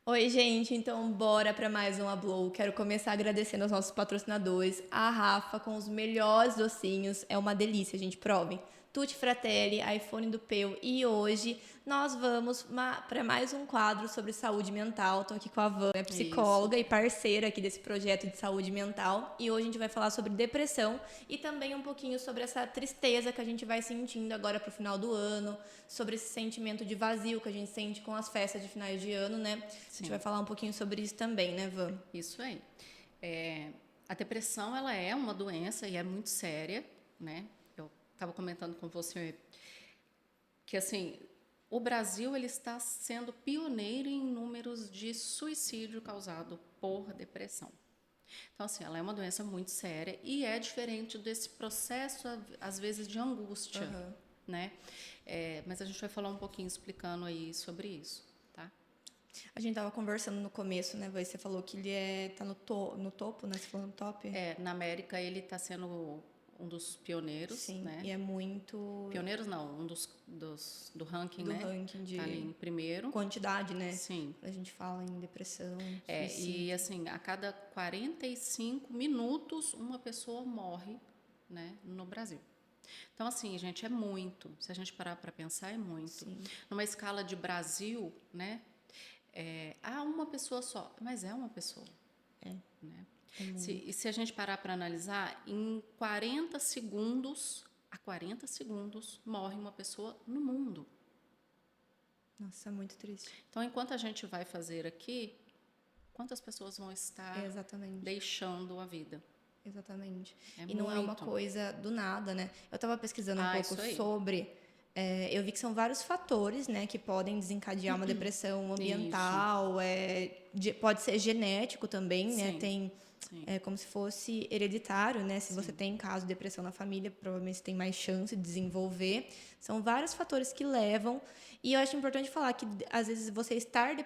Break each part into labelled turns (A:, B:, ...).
A: Oi, gente, então bora para mais um Ablow. Quero começar agradecendo aos nossos patrocinadores. A Rafa com os melhores docinhos, é uma delícia, gente, provem. Tutti Fratelli, iPhone do Peu e hoje nós vamos para mais um quadro sobre saúde mental. Estou aqui com a Van, é
B: Isso.
A: psicóloga e parceira aqui desse projeto de saúde mental. E hoje a gente vai falar sobre depressão e também um pouquinho sobre essa tristeza que a gente vai sentindo agora pro final do ano, sobre esse sentimento de vazio que a gente sente com as festas de finais de ano, né? A gente vai
B: Sim,
A: falar um pouquinho sobre isso também, né, Van?
B: isso aí. É, a depressão, ela é uma doença e é muito séria, né? Eu estava comentando com você que, assim, o Brasil, ele está sendo pioneiro em números de suicídio causado por depressão. Então, assim, ela é uma doença muito séria e é diferente desse processo, às vezes, de angústia,
A: Aham.
B: né? Mas a gente vai falar um pouquinho explicando aí sobre isso, tá?
A: A gente tava conversando no começo, né, Van? Você falou que ele tá no topo, né? Você falou no top?
B: Na América ele está sendo um dos pioneiros,
A: Sim, e
B: né?
A: é muito
B: Pioneiros não, do ranking,
A: do
B: né?
A: ranking
B: Tá ali
A: de
B: em primeiro.
A: quantidade, né?
B: Sim.
A: Quando a gente fala em depressão,
B: E
A: suicídio.
B: assim, a cada 45 minutos uma pessoa morre, né, no Brasil. Então, assim, gente, é muito. Se a gente parar para pensar, é muito.
A: Sim,
B: Numa escala de Brasil, né? Uma pessoa só, mas é uma pessoa, né?
A: é muito.
B: Se a gente parar para analisar, em 40 segundos, a 40 segundos, morre uma pessoa no mundo.
A: Nossa, é muito triste.
B: Então, enquanto a gente vai fazer aqui, quantas pessoas vão
A: É,
B: estar
A: exatamente.
B: deixando a vida?
A: Exatamente.
B: É
A: E não é uma
B: muito.
A: coisa do nada, né? Eu estava pesquisando um pouco
B: Isso aí.
A: sobre. Eu vi que são vários fatores, né, que podem desencadear uma depressão
B: Isso.
A: ambiental, pode ser genético também, né?
B: Sim.
A: Tem
B: Sim.
A: como se fosse hereditário, né? Se você
B: Sim.
A: tem caso de depressão na família, provavelmente você tem mais chance de desenvolver. São vários fatores que levam. E eu acho importante falar que, às vezes, você estar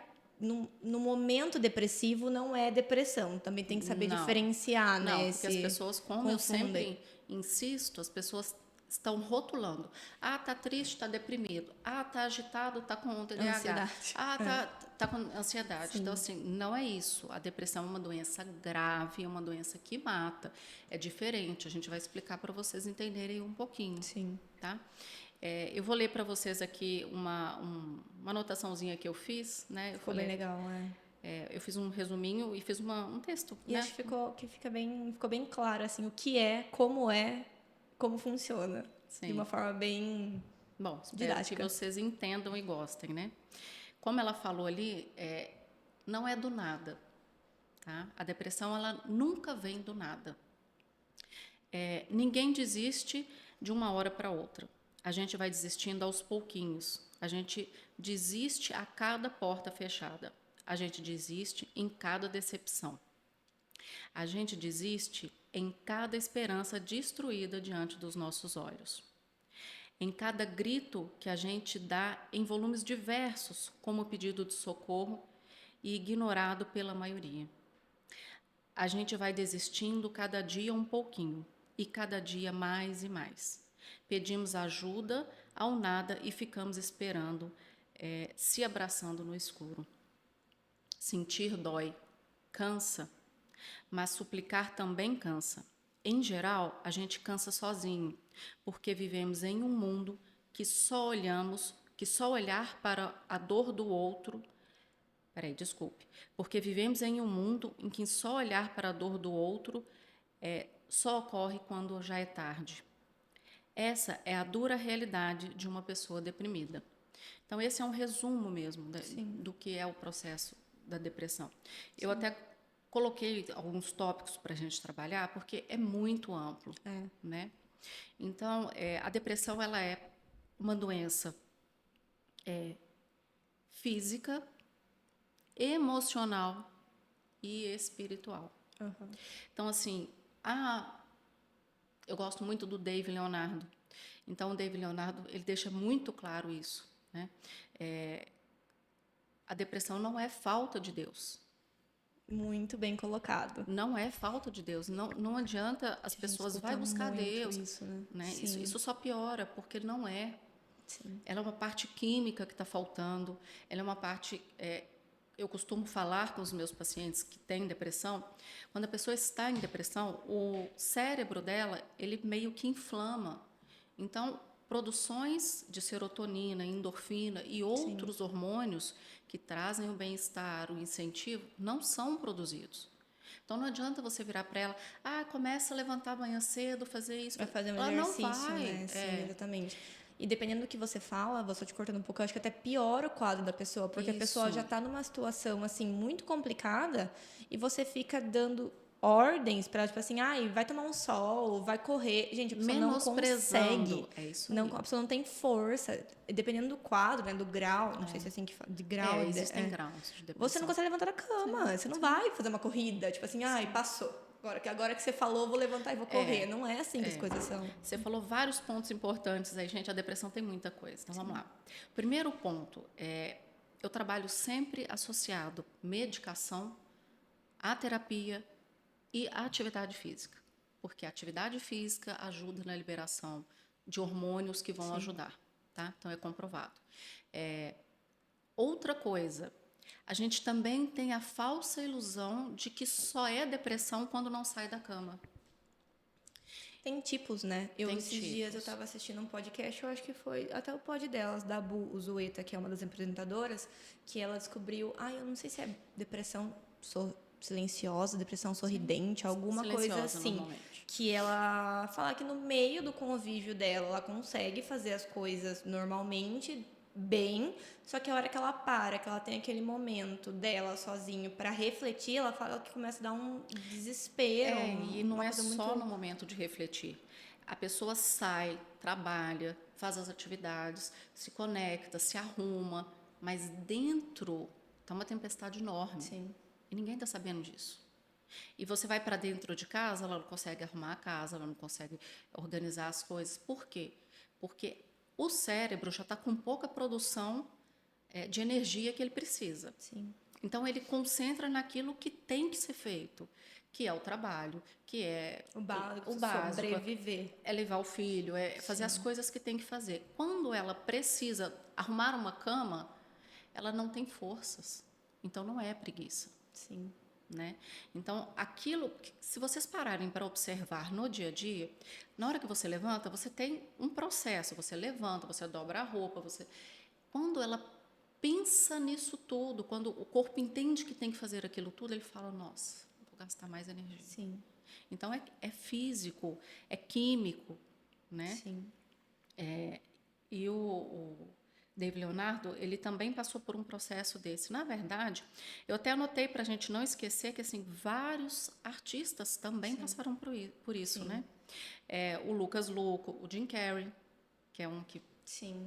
A: no momento depressivo não é depressão. Também tem que saber
B: Não.
A: diferenciar,
B: Não,
A: né?
B: porque as
A: Se
B: pessoas, como eu
A: confundem.
B: sempre insisto, as pessoas estão rotulando. Ah, tá triste, tá deprimido. Ah, tá agitado, tá com TDAH.
A: Ansiedade.
B: Ah, tá com ansiedade. Então,
A: Sim,
B: assim, não é isso. A depressão é uma doença grave, é uma doença que mata. É diferente. A gente vai explicar para vocês entenderem um pouquinho,
A: sim.
B: tá? Eu vou ler para vocês aqui uma anotaçãozinha que eu fiz, né? Eu
A: Ficou bem
B: falei,
A: legal, né?
B: eu fiz um resuminho e fiz um texto,
A: E
B: né?
A: acho que ficou bem claro, assim, o que é, como funciona. De uma
B: Sim.
A: forma bem
B: Bom, espero que
A: didática.
B: vocês entendam e gostem, né? Como ela falou ali, não é do nada, tá? A depressão, ela nunca vem do nada. Ninguém desiste de uma hora para outra. A gente vai desistindo aos pouquinhos. A gente desiste a cada porta fechada. A gente desiste em cada decepção. A gente desiste em cada esperança destruída diante dos nossos olhos. Em cada grito que a gente dá em volumes diversos, como pedido de socorro e ignorado pela maioria. A gente vai desistindo cada dia um pouquinho e cada dia mais e mais. Pedimos ajuda ao nada e ficamos esperando, se abraçando no escuro. Sentir dói, cansa, mas suplicar também cansa. Em geral, a gente cansa sozinho, porque vivemos em um mundo que só olhar para a dor do outro. Peraí, desculpe. Porque vivemos em um mundo em que só olhar para a dor do outro só ocorre quando já é tarde. Essa é a dura realidade de uma pessoa deprimida. Então, esse é um resumo mesmo
A: Sim,
B: do que é o processo da depressão. Eu
A: sim.
B: até coloquei alguns tópicos para a gente trabalhar, porque é muito amplo,
A: É.
B: né? Então, a depressão, ela é uma doença física, emocional e espiritual.
A: Aham.
B: Então, assim, eu gosto muito do Dave Leonardo. Então, o Dave Leonardo, ele deixa muito claro isso, né? A depressão não é falta de Deus.
A: Muito bem colocado.
B: Não é falta de Deus. Não, não adianta as
A: Que a gente
B: pessoas vai
A: escuta
B: buscar
A: muito
B: Deus,
A: isso, né?
B: né?
A: Sim,
B: Isso só piora, porque não é.
A: sim.
B: Ela é uma parte química que está faltando. Ela é uma parte eu costumo falar com os meus pacientes que têm depressão, quando a pessoa está em depressão, o cérebro dela, ele meio que inflama. Então, produções de serotonina, endorfina e outros hormônios que trazem o bem-estar, o incentivo, não são produzidos. Então, não adianta você virar para ela, começa a levantar amanhã cedo, fazer isso.
A: Vai fazer um
B: Ela não
A: exercício,
B: vai.
A: né? Sim, exatamente. E dependendo do que você fala, vou só te cortando um pouco, eu acho que até piora o quadro da pessoa, porque a pessoa já tá numa situação, assim, muito complicada e você fica dando ordens para tipo assim, vai tomar um sol, vai correr. Gente, a pessoa não consegue.
B: É isso
A: não,
B: aí.
A: a pessoa não tem força. Dependendo do quadro, né, do grau, não sei se é assim que fala, de grau.
B: Existem graus de depressão.
A: Você não consegue levantar da cama, você não vai fazer uma corrida, tipo assim, passou. Agora que você falou, eu vou levantar e vou correr. Não é assim que as coisas são.
B: Você falou vários pontos importantes aí, gente. A depressão tem muita coisa. Então, vamos lá. Primeiro ponto, eu trabalho sempre associado medicação, à terapia e à atividade física. Porque a atividade física ajuda na liberação de hormônios que vão ajudar, tá? Então, é comprovado. Outra coisa, a gente também tem a falsa ilusão de que só é depressão quando não sai da cama.
A: Tem tipos, né? Esses dias eu estava assistindo um podcast, eu acho que foi até o pod delas, da Bu Uzueta, que é uma das apresentadoras, que ela descobriu, eu não sei se é depressão silenciosa, depressão sorridente, alguma coisa assim. Que ela fala que no meio do convívio dela, ela consegue fazer as coisas normalmente, bem, só que a hora que ela para, que ela tem aquele momento dela sozinho para refletir, ela fala que começa a dar um desespero.
B: E não é só no momento de refletir. A pessoa sai, trabalha, faz as atividades, se conecta, se arruma, mas dentro está uma tempestade enorme.
A: Sim.
B: E ninguém está sabendo disso. E você vai para dentro de casa, ela não consegue arrumar a casa, ela não consegue organizar as coisas. Por quê? Porque o cérebro já está com pouca produção de energia que ele precisa.
A: Sim.
B: Então, ele concentra naquilo que tem que ser feito, que é o trabalho, que é
A: o básico,
B: sobreviver. É levar o filho, é fazer as coisas que tem que fazer. Quando ela precisa arrumar uma cama, ela não tem forças. Então, não é preguiça.
A: Sim.
B: Né? Então, aquilo, se vocês pararem para observar no dia a dia, na hora que você levanta, você tem um processo, você levanta, você dobra a roupa, quando ela pensa nisso tudo, quando o corpo entende que tem que fazer aquilo tudo, ele fala, nossa, vou gastar mais energia.
A: Sim.
B: Então, é físico, é químico, né?
A: Sim.
B: E o David Leonardo, ele também passou por um processo desse. Na verdade, eu até anotei para a gente não esquecer que assim, vários artistas também passaram por isso, né? O Lucas Luco, o Jim Carrey, que é um que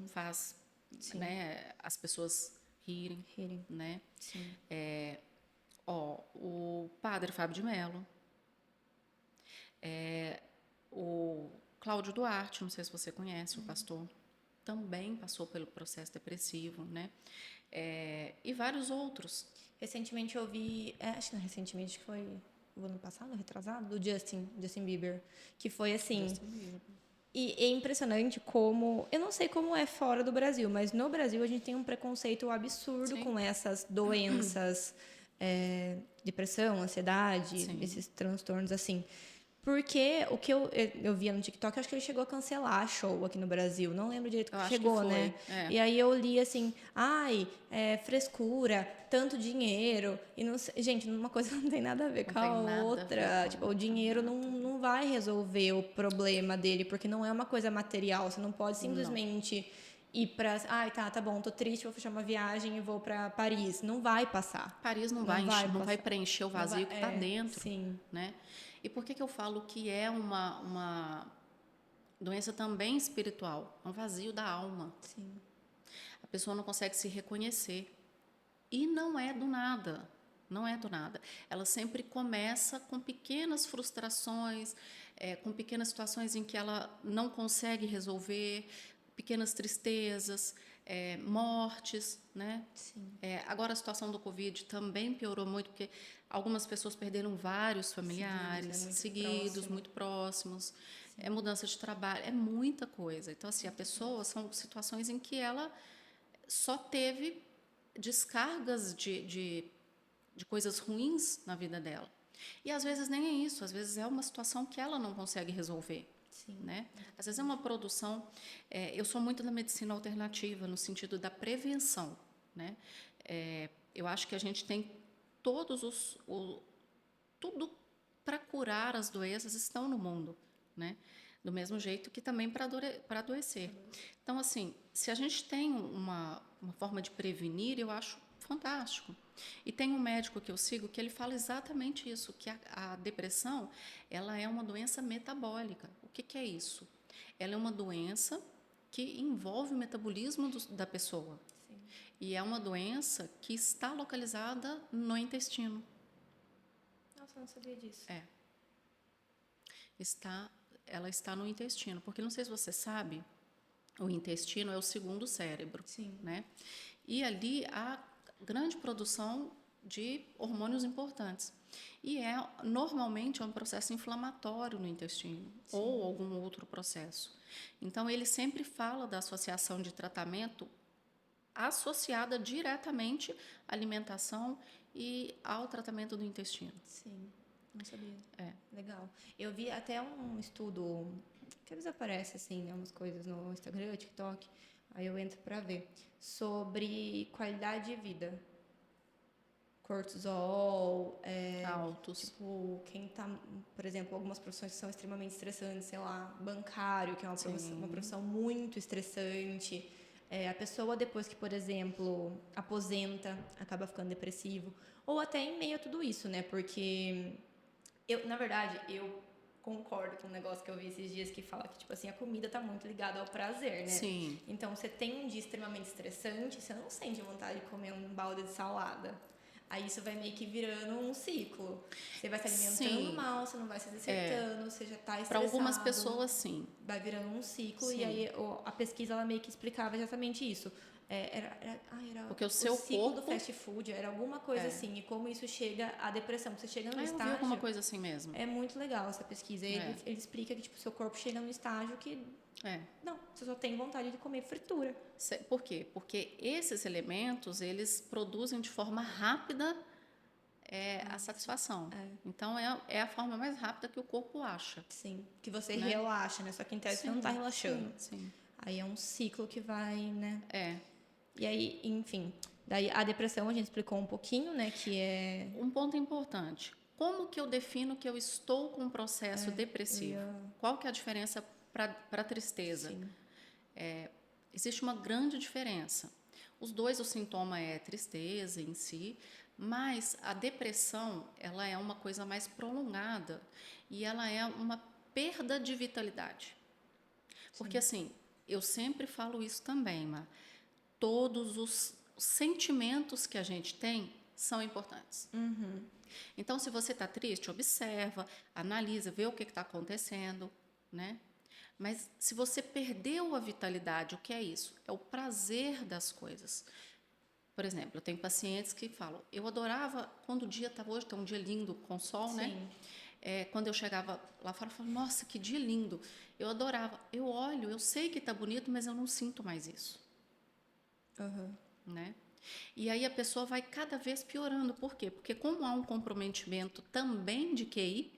B: faz né, as pessoas rirem. Né?
A: Sim.
B: O padre Fábio de Mello, o Cláudio Duarte, não sei se você conhece, o pastor, também passou pelo processo depressivo, né? E vários outros.
A: Recentemente eu vi, acho que não recentemente, que foi o ano passado, retrasado, do Justin Bieber, que foi assim. E é impressionante como, eu não sei como é fora do Brasil, mas no Brasil a gente tem um preconceito absurdo com essas doenças, depressão, ansiedade, esses transtornos assim. Porque o que eu via no TikTok, acho que ele chegou a cancelar show aqui no Brasil. Não lembro direito que chegou, né? E aí eu li assim, frescura, tanto dinheiro. E não sei, gente, uma coisa não tem nada a ver com a outra. Tipo, o dinheiro não vai resolver o problema dele, porque não é uma coisa material. Você não pode simplesmente ir pra... tá bom, tô triste, vou fechar uma viagem e vou pra Paris. Não vai passar.
B: Paris não vai preencher o vazio que tá dentro.
A: Sim.
B: Né? E por que eu falo que é uma doença também espiritual? É um vazio da alma.
A: Sim.
B: A pessoa não consegue se reconhecer. E não é do nada. Não é do nada. Ela sempre começa com pequenas frustrações, com pequenas situações em que ela não consegue resolver, pequenas tristezas, mortes, né?
A: Sim.
B: Agora a situação do Covid também piorou muito, porque algumas pessoas perderam vários familiares seguidos, muito próximos. Mudança de trabalho, é muita coisa. Então, assim, a pessoa, são situações em que ela só teve descargas de coisas ruins na vida dela. E às vezes nem é isso, às vezes é uma situação que ela não consegue resolver.
A: Sim.
B: Né? Às vezes é uma produção. Eu sou muito da medicina alternativa, no sentido da prevenção. Né? Eu acho que a gente tem tudo para curar as doenças estão no mundo. Né? Do mesmo jeito que também para adoecer. Então, assim, se a gente tem uma forma de prevenir, eu acho fantástico. E tem um médico que eu sigo que ele fala exatamente isso, que a depressão ela é uma doença metabólica. O que é isso? Ela é uma doença que envolve o metabolismo da pessoa.
A: Sim.
B: E é uma doença que está localizada no intestino.
A: Nossa, eu não sabia disso.
B: Ela está no intestino, porque não sei se você sabe, o intestino é o segundo cérebro.
A: Sim.
B: Né? E ali há grande produção de hormônios importantes. E normalmente é um processo inflamatório no intestino. Sim. Ou algum outro processo. Então, ele sempre fala da associação de tratamento associada diretamente à alimentação e ao tratamento do intestino.
A: Sim, não sabia. Legal. Eu vi até um estudo, que às vezes aparece assim, né, umas coisas no Instagram, TikTok, aí eu entro pra ver, sobre qualidade de vida. Cortisol,
B: altos.
A: Tipo, quem tá, por exemplo, algumas profissões que são extremamente estressantes, sei lá, bancário, que é uma profissão muito estressante. A pessoa, depois que, por exemplo, aposenta, acaba ficando depressivo. Ou até em meio a tudo isso, né? Porque, na verdade, eu concordo com um negócio que eu vi esses dias que fala que, tipo assim, a comida tá muito ligada ao prazer, né?
B: Sim.
A: Então, você tem um dia extremamente estressante, você não sente vontade de comer um balde de salada. Aí isso vai meio que virando um ciclo. Você vai se alimentando mal, você não vai se exercitando, você já tá estressado.
B: Para algumas pessoas, sim.
A: Vai virando um ciclo.
B: Sim.
A: E aí a pesquisa ela meio que explicava exatamente isso. Era
B: porque o seu
A: ciclo
B: corpo
A: do fast food, era alguma coisa assim. E como isso chega à depressão. Você chega num
B: eu
A: estágio...
B: vi alguma coisa assim mesmo.
A: É muito legal essa pesquisa. Ele explica que tipo, seu corpo chega num estágio que... Não, você só tem vontade de comer fritura.
B: Por quê? Porque esses elementos, eles produzem de forma rápida a satisfação. Então, é a forma mais rápida que o corpo acha.
A: Sim, que você relaxa, né? Só que em tese você não tá relaxando.
B: Sim.
A: Aí é um ciclo que vai, né? E aí, enfim, daí a depressão a gente explicou um pouquinho, né? Que é...
B: Um ponto importante. Como que eu defino que eu estou com um processo depressivo? Qual que é a diferença para a tristeza?
A: Sim.
B: Existe uma grande diferença. Os dois, o sintoma é tristeza em si, mas a depressão, ela é uma coisa mais prolongada e ela é uma perda de vitalidade. Porque assim, eu sempre falo isso também, Mar, todos os sentimentos que a gente tem são importantes.
A: Uhum.
B: Então, se você está triste, observa, analisa, vê o que está acontecendo, né? Mas se você perdeu a vitalidade, o que é isso? É o prazer das coisas. Por exemplo, eu tenho pacientes que falam, eu adorava quando o dia estava hoje, está um dia lindo com sol, né? Quando eu chegava lá fora, eu falava, nossa, que dia lindo. Eu adorava. Eu olho, eu sei que está bonito, mas eu não sinto mais isso. Né? E aí a pessoa vai cada vez piorando. Por quê? Porque como há um comprometimento também de QI,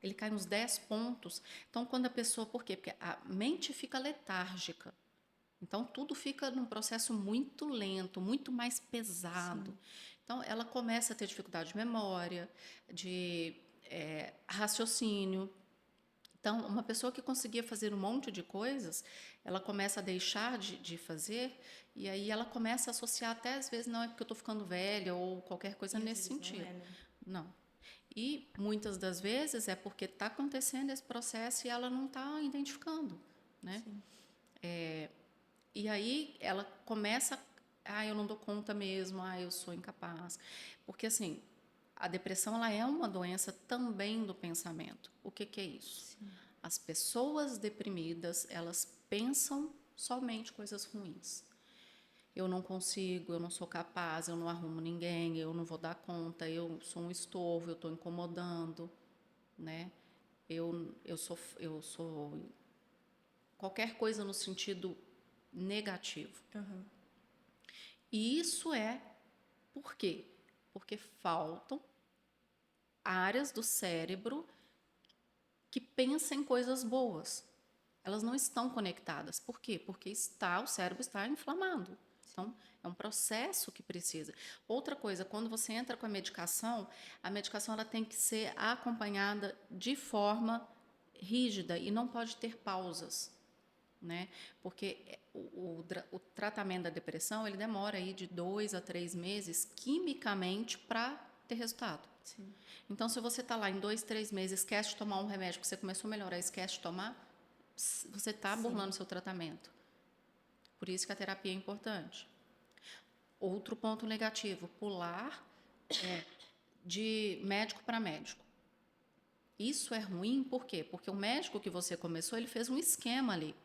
B: ele cai nos 10 pontos. Então, quando a pessoa... Por quê? Porque a mente fica letárgica. Então, tudo fica num processo muito lento, muito mais pesado. Sim. Então, ela começa a ter dificuldade de memória, de raciocínio. Então, uma pessoa que conseguia fazer um monte de coisas, ela começa a deixar de fazer, e aí ela começa a associar até, às vezes, não é porque eu estou ficando velha ou qualquer coisa nesse sentido. Não. E, muitas das vezes, é porque está acontecendo esse processo e ela não está identificando, né?
A: Sim.
B: E aí ela começa, eu não dou conta mesmo, eu sou incapaz. Porque, assim, a depressão ela é uma doença também do pensamento. O que é isso?
A: Sim.
B: As pessoas deprimidas, elas pensam somente coisas ruins. Eu não consigo, eu não sou capaz, eu não arrumo ninguém, eu não vou dar conta, eu sou um estorvo, eu estou incomodando, né? Eu sou qualquer coisa no sentido negativo.
A: Uhum.
B: E isso é Por quê? Porque faltam áreas do cérebro que pensam em coisas boas. Elas não estão conectadas. Por quê? Porque o cérebro está inflamado. Então, é um processo que precisa. Outra coisa, quando você entra com a medicação ela tem que ser acompanhada de forma rígida e não pode ter pausas, né? Porque o tratamento da depressão, ele demora aí de 2 a 3 meses, quimicamente, para ter resultado.
A: Sim.
B: Então, se você está lá em 2, 3 meses, esquece de tomar um remédio que você começou a melhorar, esquece de tomar, você está burlando o seu tratamento. Por isso que a terapia é importante. Outro ponto negativo, pular de médico para médico. Isso é ruim, por quê? Porque o médico que você começou, ele fez um esquema ali.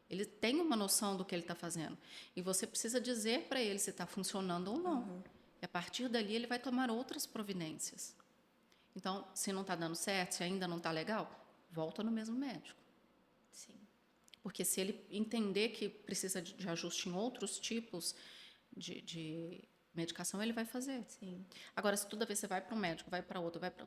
B: Ele tem uma noção do que ele está fazendo. E você precisa dizer para ele se está funcionando ou não.
A: Uhum.
B: E a partir dali, ele vai tomar outras providências. Então, se não está dando certo, se ainda não está legal, volta no mesmo médico.
A: Sim.
B: Porque se ele entender que precisa de ajuste em outros tipos de medicação, ele vai fazer.
A: Sim.
B: Agora, se toda vez você vai para um médico, vai para outro, vai para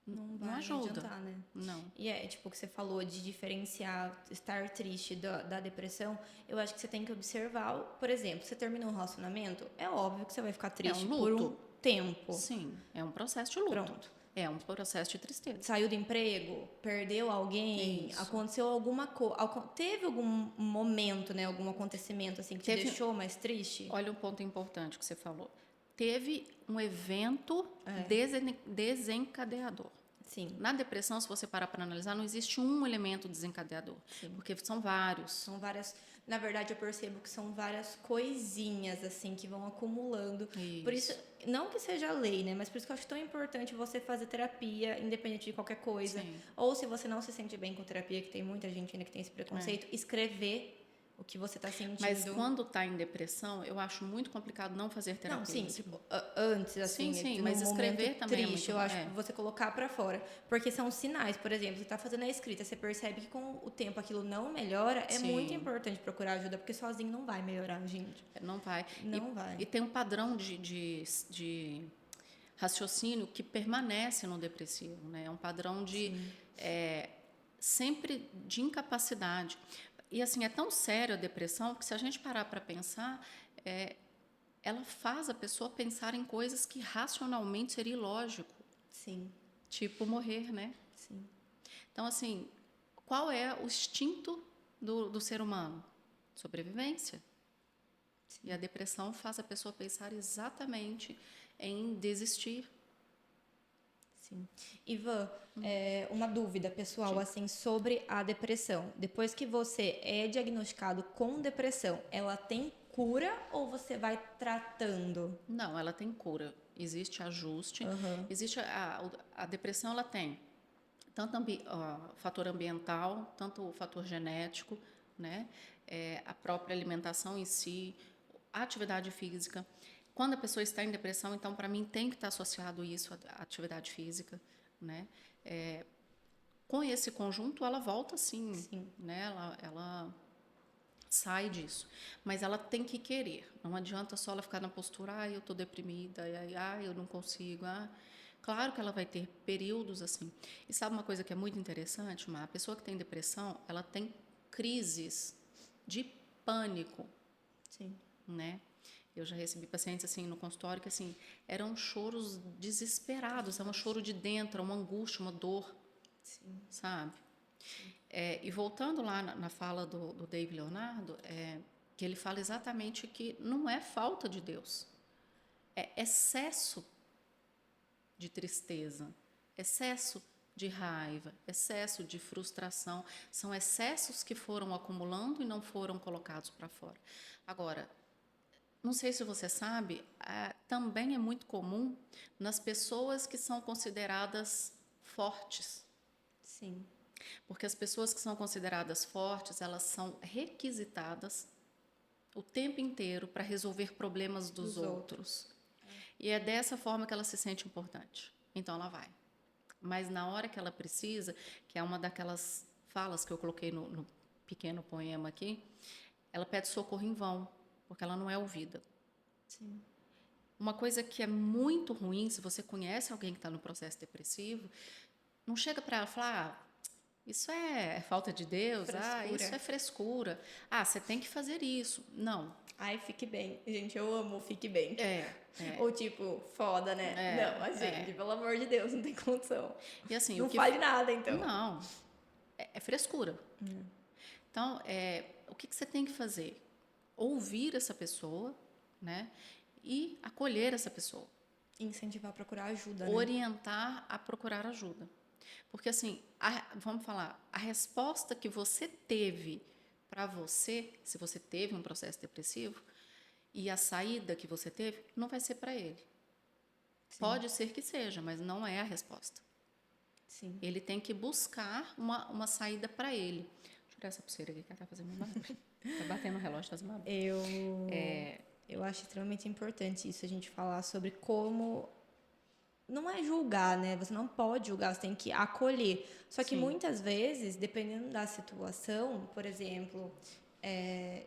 A: Não
B: não
A: vai
B: ajuda.
A: adiantar, né?
B: Não.
A: E tipo o que você falou de diferenciar estar triste da depressão, eu acho que você tem que observar, por exemplo, você terminou um relacionamento, é óbvio que você vai ficar triste por um tempo.
B: Sim, é um processo de luto.
A: Pronto.
B: É um processo de tristeza.
A: Saiu do emprego, perdeu alguém,
B: Isso.
A: aconteceu alguma coisa, teve algum momento, né, algum acontecimento assim que te deixou mais triste?
B: Olha um ponto importante que você falou. Teve um evento desencadeador.
A: Sim.
B: Na depressão, se você parar para analisar, não existe um elemento desencadeador. Sim. Porque são vários.
A: São várias. Na verdade, eu percebo que são várias coisinhas, assim, que vão acumulando.
B: Isso.
A: Por isso, não que seja lei, né? Mas por isso que eu acho tão importante você fazer terapia, independente de qualquer coisa.
B: Sim.
A: Ou se você não se sente bem com terapia, que tem muita gente ainda que tem esse preconceito, escrever o que você está sentindo.
B: Mas quando está em depressão, eu acho muito complicado não fazer terapia.
A: Não, sim, tipo, antes, assim,
B: sim, mas escrever também
A: triste,
B: é muito,
A: eu acho que você colocar para fora, porque são sinais, por exemplo, você está fazendo a escrita, você percebe que com o tempo aquilo não melhora, é muito importante procurar ajuda, porque sozinho não vai melhorar, gente.
B: Não vai.
A: Não vai.
B: E tem um padrão de raciocínio que permanece no depressivo, né? É um padrão sempre de incapacidade. E assim, é tão séria a depressão que se a gente parar para pensar, ela faz a pessoa pensar em coisas que racionalmente seria ilógico.
A: Sim.
B: Tipo morrer, né?
A: Sim.
B: Então, assim, qual é o instinto do ser humano? Sobrevivência. Sim. E a depressão faz a pessoa pensar exatamente em desistir.
A: Sim. Ivan, uma dúvida pessoal,
B: Sim.
A: assim, sobre a depressão. Depois que você é diagnosticado com depressão, ela tem cura ou você vai tratando?
B: Não, ela tem cura. Existe ajuste.
A: Uhum.
B: Existe a depressão, ela tem tanto fator ambiental, tanto o fator genético, né? A própria alimentação em si, a atividade física. Quando a pessoa está em depressão, então, para mim, tem que estar associado isso à atividade física, né? Com esse conjunto, ela volta sim. Né? Ela sai disso. Mas ela tem que querer. Não adianta só ela ficar na postura, eu estou deprimida, eu não consigo. Claro que ela vai ter períodos assim. E sabe uma coisa que é muito interessante, Má? A pessoa que tem depressão, ela tem crises de pânico.
A: Sim.
B: Né? Eu já recebi pacientes assim no consultório que assim eram choros desesperados, é um choro de dentro, uma angústia, uma dor,
A: sim.
B: Sabe? Sim. E voltando lá na fala do Dave Leonardo, que ele fala exatamente que não é falta de Deus, é excesso de tristeza, excesso de raiva, excesso de frustração, são excessos que foram acumulando e não foram colocados para fora. Agora, não sei se você sabe, também é muito comum nas pessoas que são consideradas fortes.
A: Sim.
B: Porque as pessoas que são consideradas fortes, elas são requisitadas o tempo inteiro para resolver problemas dos outros. E é dessa forma que ela se sente importante. Então, ela vai. Mas na hora que ela precisa, que é uma daquelas falas que eu coloquei no pequeno poema aqui, ela pede socorro em vão, porque ela não é ouvida.
A: Sim.
B: Uma coisa que é muito ruim, se você conhece alguém que está no processo depressivo, não chega para ela e fala, isso é falta de Deus, isso
A: Frescura.
B: é frescura, você tem que fazer isso. Não,
A: Ai, fique bem. Gente, eu amo fique bem.
B: é,
A: Ou tipo, foda, né? Não, a gente,
B: é.
A: pelo amor de Deus, não tem condição.
B: E assim,
A: Não fale nada, então.
B: Não, é frescura. Então, o que você tem que fazer? Ouvir essa pessoa, né? E acolher essa pessoa.
A: Incentivar a procurar ajuda, né?
B: Orientar a procurar ajuda. Porque assim, vamos falar, a resposta que você teve para você, se você teve um processo depressivo, e a saída que você teve, não vai ser para ele.
A: Sim.
B: Pode ser que seja, mas não é a resposta.
A: Sim.
B: Ele tem que buscar uma saída para ele. Deixa eu tirar essa pulseira aqui que ela tá fazendo uma barulho. Tá batendo no relógio, tá fazendo barulho.
A: Eu acho extremamente importante isso, a gente falar sobre como. Não é julgar, né? Você não pode julgar, você tem que acolher. Só que
B: Sim.
A: muitas vezes, dependendo da situação, por exemplo,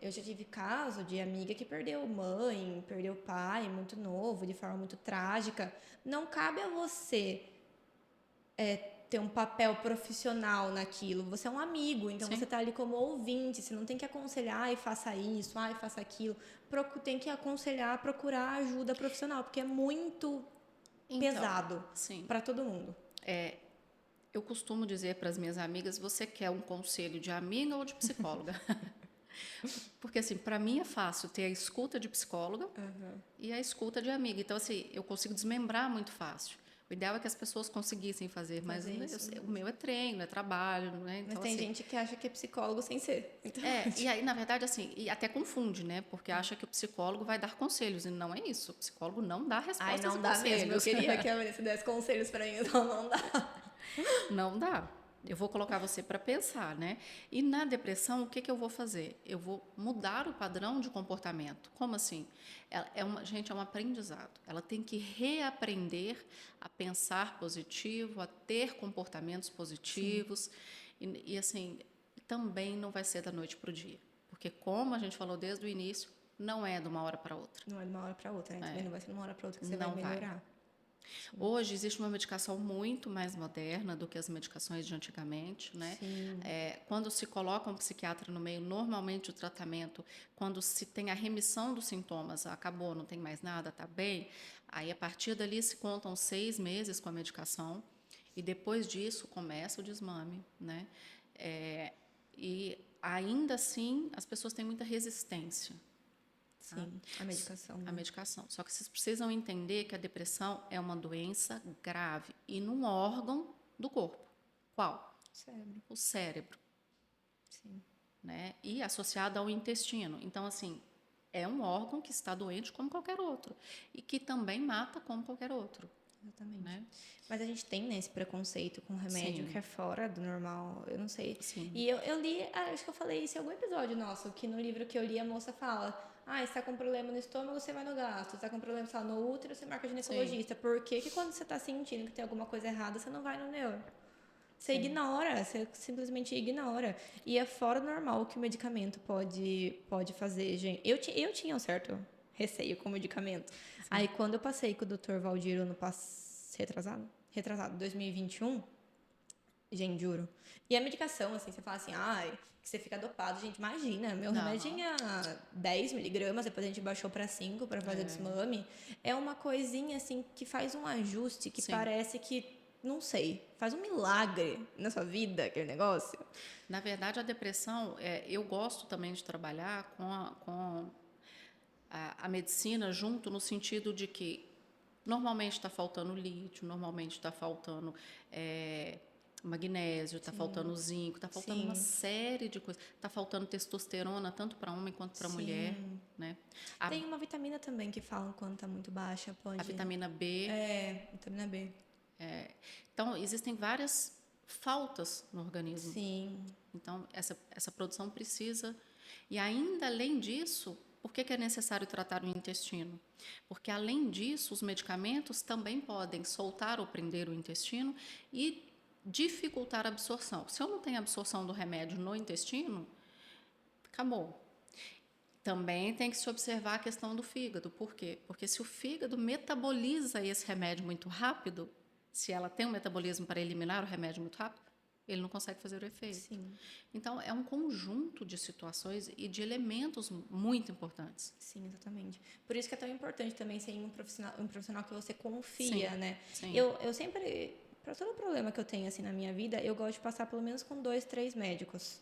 A: eu já tive caso de amiga que perdeu mãe, perdeu pai muito novo, de forma muito trágica. Não cabe a você ter um papel profissional naquilo. Você é um amigo, então
B: Sim.
A: você está ali como ouvinte. Você não tem que aconselhar, ai, faça isso, ai, faça aquilo. Tem que aconselhar, procurar ajuda profissional, porque é muito pesado
B: sim.
A: para todo mundo.
B: Eu costumo dizer para as minhas amigas, você quer um conselho de amiga ou de psicóloga? Porque assim, para mim é fácil ter a escuta de psicóloga e a escuta de amiga. Então assim, eu consigo desmembrar muito fácil. O ideal é que as pessoas conseguissem fazer, mas o meu é treino, é trabalho, né? Então,
A: mas tem
B: assim,
A: gente que acha que é psicólogo sem ser. Então,
B: e aí, na verdade, assim, e até confunde, né? Porque acha que o psicólogo vai dar conselhos, e não é isso. O psicólogo não dá respostas
A: ai, não
B: e
A: dá
B: conselhos.
A: mesmo. Eu queria que a Vanessa desse conselhos para mim, então não dá.
B: Não dá. Eu vou colocar você para pensar, né? E na depressão, o que eu vou fazer? Eu vou mudar o padrão de comportamento. Como assim? Gente, é um aprendizado. Ela tem que reaprender a pensar positivo, a ter comportamentos positivos. E assim, também não vai ser da noite para o dia. Porque como a gente falou desde o início, não é de uma hora para outra.
A: Não é de uma hora para outra, né? Também não vai ser de uma hora para outra que você
B: Não
A: vai melhorar.
B: Hoje existe uma medicação muito mais moderna do que as medicações de antigamente, né? Quando se coloca um psiquiatra no meio, normalmente o tratamento, quando se tem a remissão dos sintomas, acabou, não tem mais nada, tá bem, aí a partir dali se contam 6 meses com a medicação e depois disso começa o desmame, né? E ainda assim as pessoas têm muita resistência.
A: Sim, a medicação.
B: A medicação. Só que vocês precisam entender que a depressão é uma doença grave e num órgão do corpo. Qual?
A: Cérebro.
B: O cérebro.
A: Sim.
B: Né? E associado ao intestino. Então, assim, é um órgão que está doente como qualquer outro e que também mata como qualquer outro.
A: Exatamente.
B: Né?
A: Mas a gente tem, né, esse preconceito com remédio
B: Sim.
A: que é fora do normal, eu não sei.
B: Sim.
A: E eu li, acho que eu falei isso em algum episódio nosso, que no livro que eu li a moça fala, você tá com problema no estômago, você vai no gastro, você tá com problema, sei lá, no útero, você marca ginecologista. Por que quando você tá sentindo que tem alguma coisa errada, você não vai no neuro? Você ignora, você simplesmente ignora. E é fora do normal o que o medicamento pode fazer, gente. Eu tinha um certo receio com o medicamento. Sim. Aí, quando eu passei com o Dr. Valdir no retrasado, 2021, gente, juro. E a medicação, assim, você fala assim, que você fica dopado. Gente, imagina, meu remédio tinha 10 miligramas, depois a gente baixou para 5 para fazer desmame. É uma coisinha, assim, que faz um ajuste que parece que, não sei, faz um milagre na sua vida, aquele negócio.
B: Na verdade, a depressão, eu gosto também de trabalhar com a medicina junto no sentido de que normalmente está faltando lítio, normalmente está faltando magnésio, está faltando zinco, está faltando uma série de coisas. Está faltando testosterona, tanto para homem quanto para mulher. Né?
A: Tem uma vitamina também que falam quando está muito baixa.
B: A vitamina B.
A: Vitamina B.
B: Então, existem várias faltas no organismo.
A: Sim.
B: Então, essa produção precisa. E ainda além disso, por que é necessário tratar o intestino? Porque, além disso, os medicamentos também podem soltar ou prender o intestino e dificultar a absorção. Se eu não tenho absorção do remédio no intestino, acabou. Também tem que se observar a questão do fígado. Por quê? Porque se o fígado metaboliza esse remédio muito rápido, se ela tem um metabolismo para eliminar o remédio muito rápido, ele não consegue fazer o efeito.
A: Sim.
B: Então, é um conjunto de situações e de elementos muito importantes.
A: Sim, exatamente. Por isso que é tão importante também ser um profissional que você confia,
B: Sim,
A: né?
B: sim.
A: Eu sempre, para todo problema que eu tenho assim na minha vida, eu gosto de passar pelo menos com 2, 3 médicos.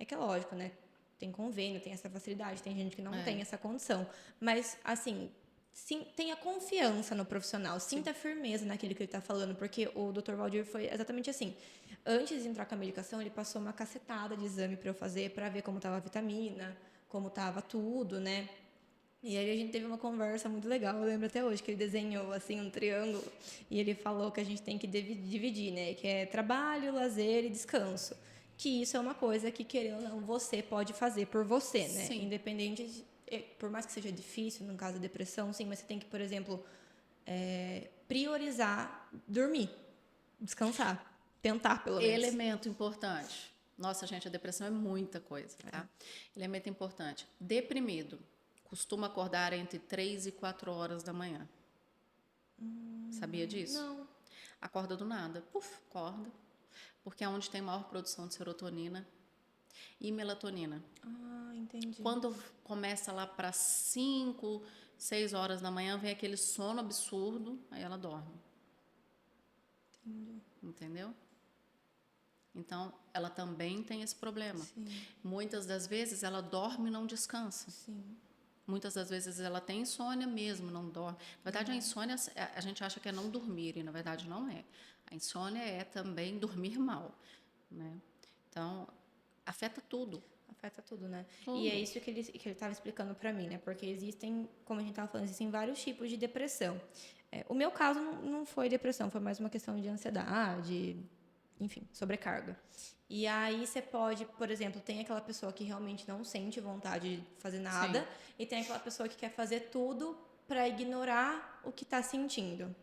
A: É que é lógico, né? Tem convênio, tem essa facilidade, tem gente que não tem essa condição. Mas, assim, sim, tenha confiança no profissional, sinta firmeza naquilo que ele está falando, porque o Dr. Valdir foi exatamente assim. Antes de entrar com a medicação, ele passou uma cacetada de exame para eu fazer, para ver como estava a vitamina, como estava tudo, né? E aí a gente teve uma conversa muito legal, eu lembro até hoje que ele desenhou assim um triângulo e ele falou que a gente tem que dividir, né, que é trabalho, lazer e descanso. Que isso é uma coisa que, querendo ou não, você pode fazer por você, né?
B: Sim.
A: Independente por mais que seja difícil, no caso da depressão, sim, mas você tem que, por exemplo, priorizar dormir, descansar, tentar pelo menos.
B: Elemento importante. Nossa, gente, a depressão é muita coisa, tá? Elemento importante. Deprimido. Costuma acordar entre 3 e 4 horas da manhã. Sabia disso?
A: Não.
B: Acorda do nada. Puf, acorda. Porque é onde tem maior produção de serotonina e melatonina.
A: Ah, entendi.
B: Quando começa lá para 5, 6 horas da manhã, vem aquele sono absurdo, aí ela dorme.
A: Entendi.
B: Entendeu? Então, ela também tem esse problema.
A: Sim.
B: Muitas das vezes ela dorme e não descansa.
A: Sim.
B: Muitas das vezes ela tem insônia mesmo, não dorme. Na verdade, a insônia, a gente acha que é não dormir, e na verdade não é. A insônia é também dormir mal, né? Então, afeta tudo.
A: Afeta tudo, né?
B: Tudo.
A: E é isso que ele estava explicando para mim, né? Porque existem, como a gente estava falando, existem vários tipos de depressão. O meu caso não foi depressão, foi mais uma questão de ansiedade, enfim, sobrecarga. E aí você pode, por exemplo, tem aquela pessoa que realmente não sente vontade de fazer nada, e tem aquela pessoa que quer fazer tudo para ignorar o que está sentindo.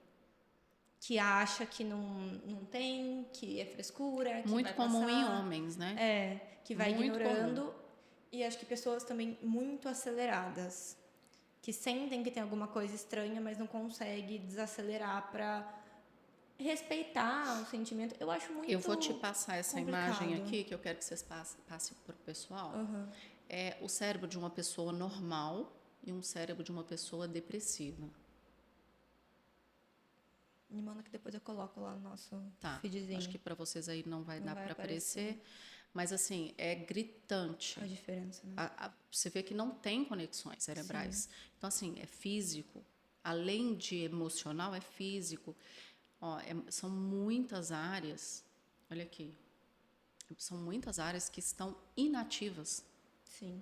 A: Que acha que não tem, que é frescura, que
B: Muito
A: vai
B: comum
A: passar.
B: em homens, né?
A: Que vai
B: Muito
A: ignorando.
B: comum.
A: E acho que pessoas também muito aceleradas, que sentem que tem alguma coisa estranha, mas não conseguem desacelerar para respeitar o sentimento. Eu acho muito
B: Eu vou te passar essa
A: complicado.
B: imagem aqui, que eu quero que vocês passem para o pessoal.
A: Uhum.
B: É o cérebro de uma pessoa normal e um cérebro de uma pessoa depressiva.
A: Me manda que depois eu coloco lá no nosso
B: Tá,
A: feedzinho.
B: acho que para vocês aí não vai
A: Não
B: dar
A: vai
B: para
A: aparecer.
B: aparecer, mas assim, é gritante.
A: A diferença, né?
B: Você vê que não tem conexões cerebrais. Então, assim, é físico. Além de emocional, é físico. Ó, são muitas áreas, olha aqui, são muitas áreas que estão inativas.
A: Sim.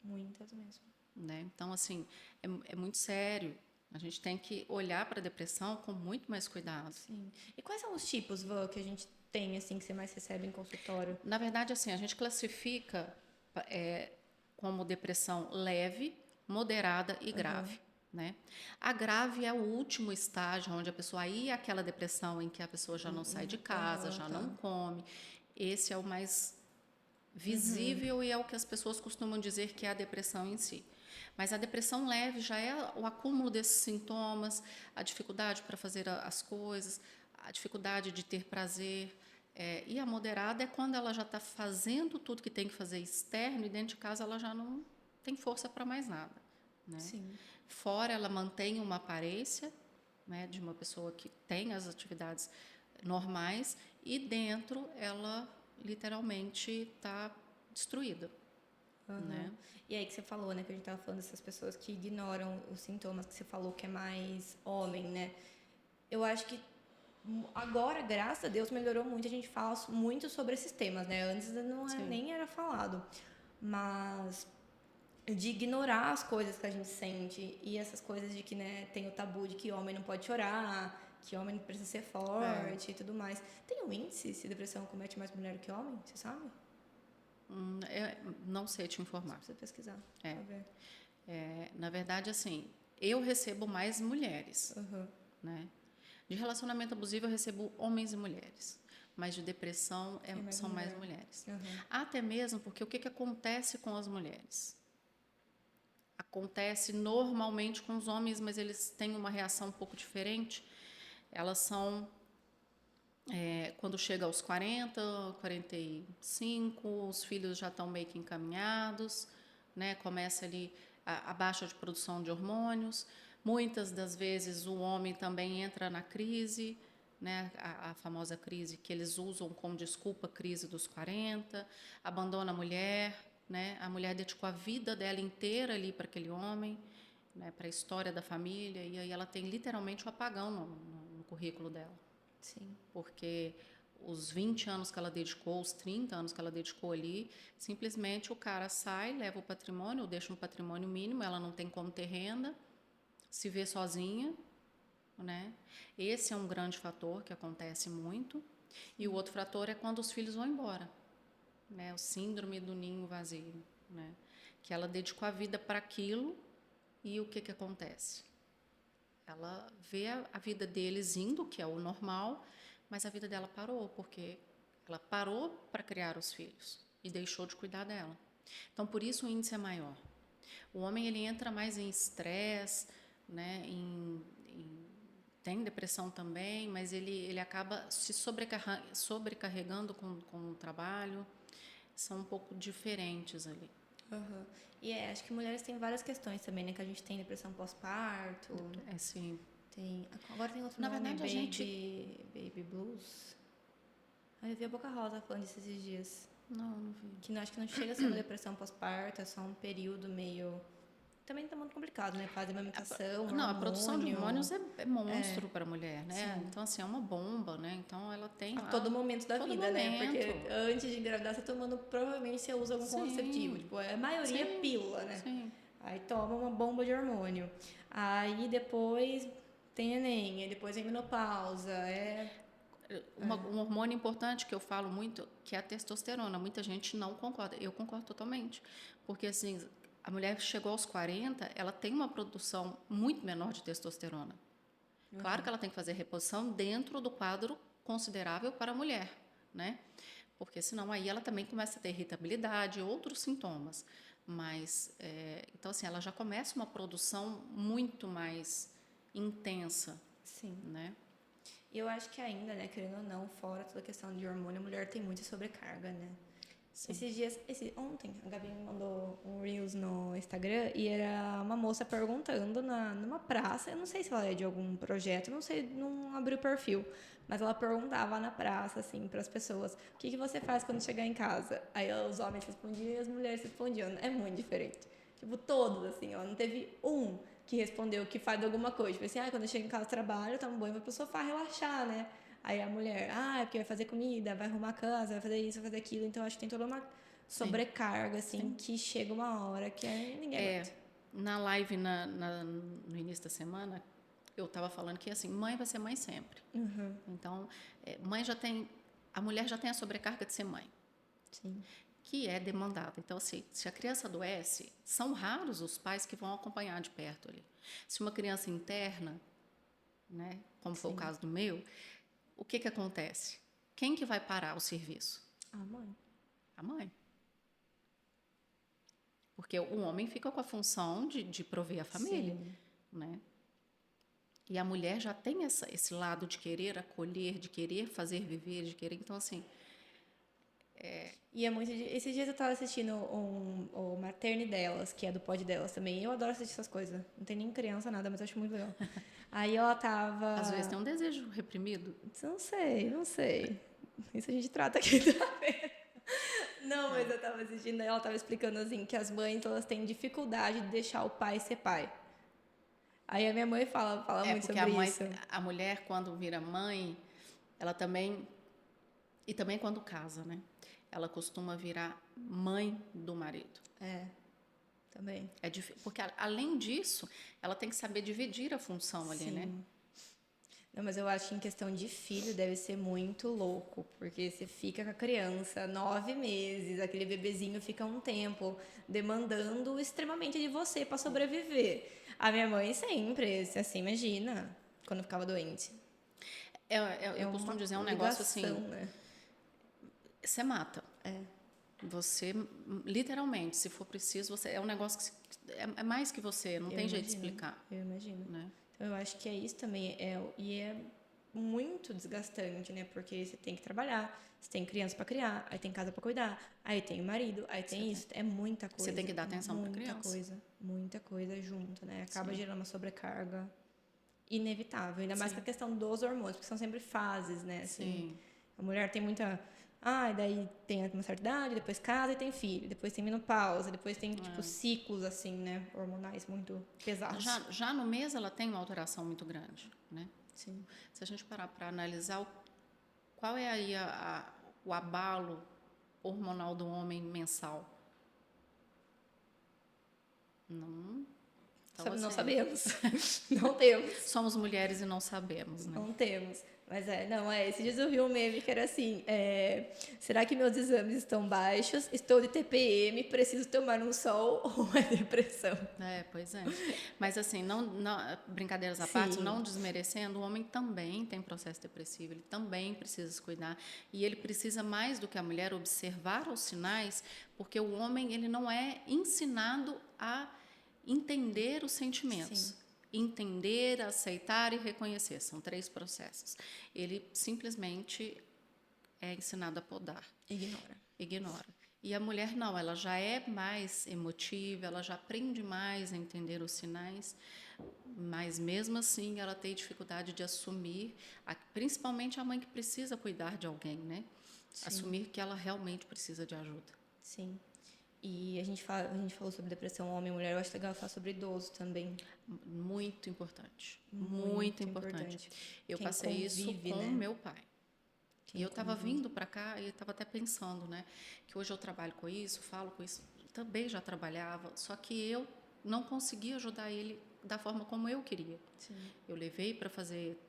A: Muitas mesmo.
B: Né? Então, assim, é muito sério. A gente tem que olhar para a depressão com muito mais cuidado.
A: Sim. E quais são os tipos, Vã, que a gente tem, assim, que você mais recebe em consultório?
B: Na verdade, assim, a gente classifica como depressão leve, moderada e grave. Né? A grave é o último estágio, onde a pessoa aí é aquela depressão em que a pessoa já não sai de casa, já não come. Esse é o mais visível e é o que as pessoas costumam dizer que é a depressão em si. Mas a depressão leve já é o acúmulo desses sintomas, a dificuldade para fazer as coisas, a dificuldade de ter prazer. E a moderada é quando ela já está fazendo tudo que tem que fazer externo e dentro de casa ela já não tem força para mais nada. Né?
A: Sim.
B: Fora, ela mantém uma aparência, né, de uma pessoa que tem as atividades normais e dentro ela literalmente está destruída. Né?
A: E aí que você falou, né, que a gente tava falando dessas pessoas que ignoram os sintomas, que você falou que é mais homem, né? Eu acho que agora, graças a Deus, melhorou muito, a gente fala muito sobre esses temas, né? Antes nem era falado. Mas de ignorar as coisas que a gente sente e essas coisas de que, né, tem o tabu de que homem não pode chorar, que homem não precisa ser forte e tudo mais. Tem um índice se depressão comete mais mulher que homem? Você sabe?
B: Não sei te informar.
A: Você precisa pesquisar.
B: É.
A: Pra ver.
B: Na verdade, assim, eu recebo mais mulheres. Né? De relacionamento abusivo, eu recebo homens e mulheres. mas de depressão são mais mulheres. Até mesmo porque o que acontece com as mulheres? Acontece normalmente com os homens, mas eles têm uma reação um pouco diferente. Elas são, quando chega aos 40, 45, os filhos já estão meio que encaminhados, né? Começa ali a baixa de produção de hormônios. Muitas das vezes o homem também entra na crise, né? A famosa crise que eles usam como desculpa, crise dos 40, abandona a mulher, né? A mulher dedicou a vida dela inteira ali para aquele homem, né? Para a história da família, e aí ela tem literalmente um apagão no currículo dela.
A: Sim.
B: Porque os 20 anos que ela dedicou, os 30 anos que ela dedicou ali, simplesmente o cara sai, leva o patrimônio, ou deixa um patrimônio mínimo, ela não tem como ter renda, se vê sozinha, né? Esse é um grande fator que acontece muito. E o outro fator é quando os filhos vão embora, né? O síndrome do ninho vazio, né? Que ela dedicou a vida para aquilo e o que acontece? Ela vê a vida deles indo, que é o normal, mas a vida dela parou, porque ela parou para criar os filhos e deixou de cuidar dela. Então, por isso o índice é maior. O homem ele entra mais em estresse, né? Tem depressão também, mas ele acaba se sobrecarregando com o trabalho. São um pouco diferentes ali.
A: E acho que mulheres têm várias questões também, né? Que a gente tem depressão pós-parto.
B: Sim.
A: Agora tem outro
B: Na
A: nome,
B: verdade,
A: baby blues. Eu vi a Boca Rosa falando disso esses dias.
B: Não vi.
A: Que acho que não chega a ser uma depressão pós-parto, é só um período meio... Também tá muito complicado, né? Fase de amamentação,
B: Não, a produção de hormônios é monstro para a mulher, né?
A: Sim.
B: Então, assim, é uma bomba, né? Então, ela tem
A: a todo momento da vida, né? Porque antes de engravidar, você tomando, provavelmente você usa algum contraceptivo. Tipo, a maioria é pílula, né?
B: Sim.
A: Aí toma uma bomba de hormônio. Aí depois tem neném, aí depois vem menopausa,
B: Um hormônio importante que eu falo muito, que é a testosterona. Muita gente não concorda. Eu concordo totalmente. Porque, assim, a mulher chegou aos 40, ela tem uma produção muito menor de testosterona. Claro que ela tem que fazer reposição dentro do quadro considerável para a mulher, né? Porque senão aí ela também começa a ter irritabilidade, outros sintomas. Mas, então assim, ela já começa uma produção muito mais intensa.
A: Sim.
B: Né?
A: E eu acho que ainda, né, querendo ou não, fora toda a questão de hormônio, a mulher tem muita sobrecarga, né? Sim. Esses dias, ontem, a Gabi me mandou um Reels no Instagram e era uma moça perguntando numa praça, eu não sei se ela é de algum projeto, não sei, não abri o perfil, mas ela perguntava na praça, assim, para as pessoas, o que você faz quando chegar em casa? Aí os homens respondiam e as mulheres respondiam, é muito diferente. Tipo, todos, assim, ó, não teve um que respondeu que faz alguma coisa. Tipo assim, quando eu chego em casa, trabalho, tomo banho, vou pro sofá relaxar, né? Aí a mulher, é porque vai fazer comida, vai arrumar a casa, vai fazer isso, vai fazer aquilo. Então, acho que tem toda uma sobrecarga, assim, que chega uma hora que ninguém aguenta.
B: Na live, no início da semana, eu estava falando que, assim, mãe vai ser mãe sempre. Então, a mulher já tem a sobrecarga de ser mãe.
A: Sim.
B: Que é demandada. Então, assim, se a criança adoece, são raros os pais que vão acompanhar de perto ali. Se uma criança interna, né, como foi o caso do meu, o que acontece? Quem que vai parar o serviço?
A: A mãe.
B: A mãe. Porque o homem fica com a função de prover a família. Sim. Né? E a mulher já tem esse lado de querer acolher, de querer fazer viver, de querer... Então, assim...
A: E é muito... Esses dias eu tava assistindo o Materne Delas, que é do Pod Delas também. Eu adoro assistir essas coisas. Não tem nem criança, nada, mas eu acho muito legal. Aí ela tava...
B: Às vezes tem um desejo reprimido.
A: Não sei. Isso a gente trata aqui também. Não, mas eu tava assistindo e ela tava explicando assim, que as mães, elas têm dificuldade de deixar o pai ser pai. Aí a minha mãe fala muito sobre isso.
B: A mulher, quando vira mãe, ela também... E também quando casa, né? Ela costuma virar mãe do marido.
A: Também.
B: Porque, além disso, ela tem que saber dividir a função ali, né?
A: Não, mas eu acho que em questão de filho deve ser muito louco, porque você fica com a criança 9 meses, aquele bebezinho fica um tempo demandando extremamente de você para sobreviver. A minha mãe sempre, assim, imagina, quando ficava doente.
B: Eu costumo dizer um negócio assim,
A: né?
B: você mata.
A: É,
B: Você, literalmente, se for preciso, você é um negócio que é mais que você, não
A: eu
B: tem jeito de
A: imagino,
B: explicar,
A: eu imagino.
B: né?
A: Então eu acho que é isso também, e é muito desgastante, né? Porque você tem que trabalhar, você tem criança para criar, aí tem casa para cuidar, aí tem o marido, aí tem isso, é muita coisa.
B: Você tem que dar atenção para a criança.
A: Muita coisa junto, né? Acaba
B: Sim.
A: gerando uma sobrecarga inevitável, ainda mais
B: Sim.
A: com a questão dos hormônios, porque são sempre fases, né? Assim,
B: Sim.
A: a mulher tem muita. Ah, e daí tem uma certa idade, depois casa e tem filho, depois tem menopausa, depois tem, tipo, ciclos, assim, né? Hormonais muito pesados.
B: Já no mês ela tem uma alteração muito grande, né?
A: Sim.
B: Se a gente parar para analisar qual é aí o abalo hormonal do homem mensal? Não. Então,
A: Não
B: assim,
A: sabemos. Não temos.
B: somos mulheres e não sabemos, né?
A: Não temos. Mas esses dias eu vi um meme que era assim, será que meus exames estão baixos? Estou de TPM, preciso tomar um sol ou é depressão?
B: Pois é. Mas assim, brincadeiras à
A: Sim.
B: parte, não desmerecendo, o homem também tem processo depressivo, ele também precisa se cuidar e ele precisa mais do que a mulher observar os sinais, porque o homem ele não é ensinado a entender os sentimentos.
A: Sim.
B: Entender, aceitar e reconhecer, são 3 processos. Ele simplesmente é ensinado a podar. Ignora. E a mulher não, ela já é mais emotiva, ela já aprende mais a entender os sinais, mas mesmo assim ela tem dificuldade de assumir, principalmente a mãe que precisa cuidar de alguém, né?
A: Sim.
B: Assumir que ela realmente precisa de ajuda.
A: Sim. E a gente falou sobre depressão homem e mulher, eu acho legal falar sobre idoso também.
B: Muito importante.
A: Muito importante.
B: Eu
A: Quem
B: passei isso
A: convive,
B: com
A: né?
B: meu pai.
A: Quem
B: E eu estava
A: convive.
B: vindo para cá e estava até pensando, né, que hoje eu trabalho com isso, falo com isso, também já trabalhava, só que eu não conseguia ajudar ele da forma como eu queria.
A: Sim.
B: Eu levei para fazer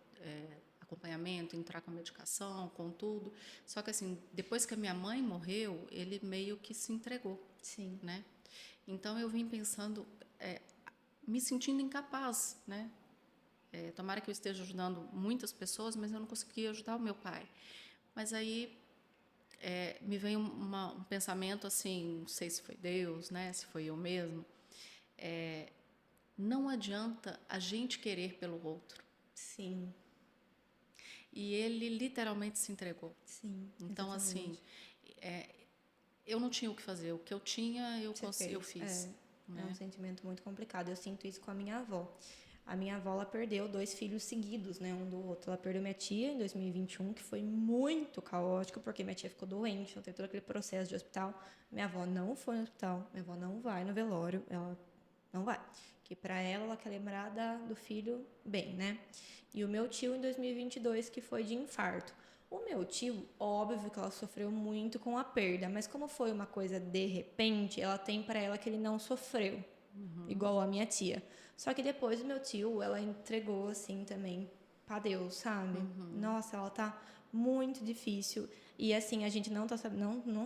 B: acompanhamento, entrar com a medicação, com tudo, só que assim, depois que a minha mãe morreu, ele meio que se entregou.
A: Sim.
B: Né? Então eu vim pensando, me sentindo incapaz, né? Tomara que eu esteja ajudando muitas pessoas, mas eu não conseguia ajudar o meu pai. Mas aí me veio um pensamento assim, não sei se foi Deus, né? Se foi eu mesmo. Não adianta a gente querer pelo outro.
A: Sim.
B: E ele literalmente se entregou.
A: Sim.
B: Então,
A: exatamente.
B: assim, eu não tinha o que fazer. O que eu tinha, eu fiz.
A: É um sentimento muito complicado. Eu sinto isso com a minha avó. A minha avó, ela perdeu 2 filhos seguidos, né, um do outro. Ela perdeu minha tia em 2021, que foi muito caótico, porque minha tia ficou doente, então teve todo aquele processo de hospital. Minha avó não foi no hospital, minha avó não vai no velório, ela não vai. Que para ela quer lembrar do filho bem, né? E o meu tio em 2022, que foi de infarto. O meu tio, óbvio que ela sofreu muito com a perda, mas como foi uma coisa de repente, ela tem para ela que ele não sofreu, igual a minha tia. Só que depois o meu tio, ela entregou assim também pra Deus, sabe? Nossa, ela tá muito difícil. E assim, a gente não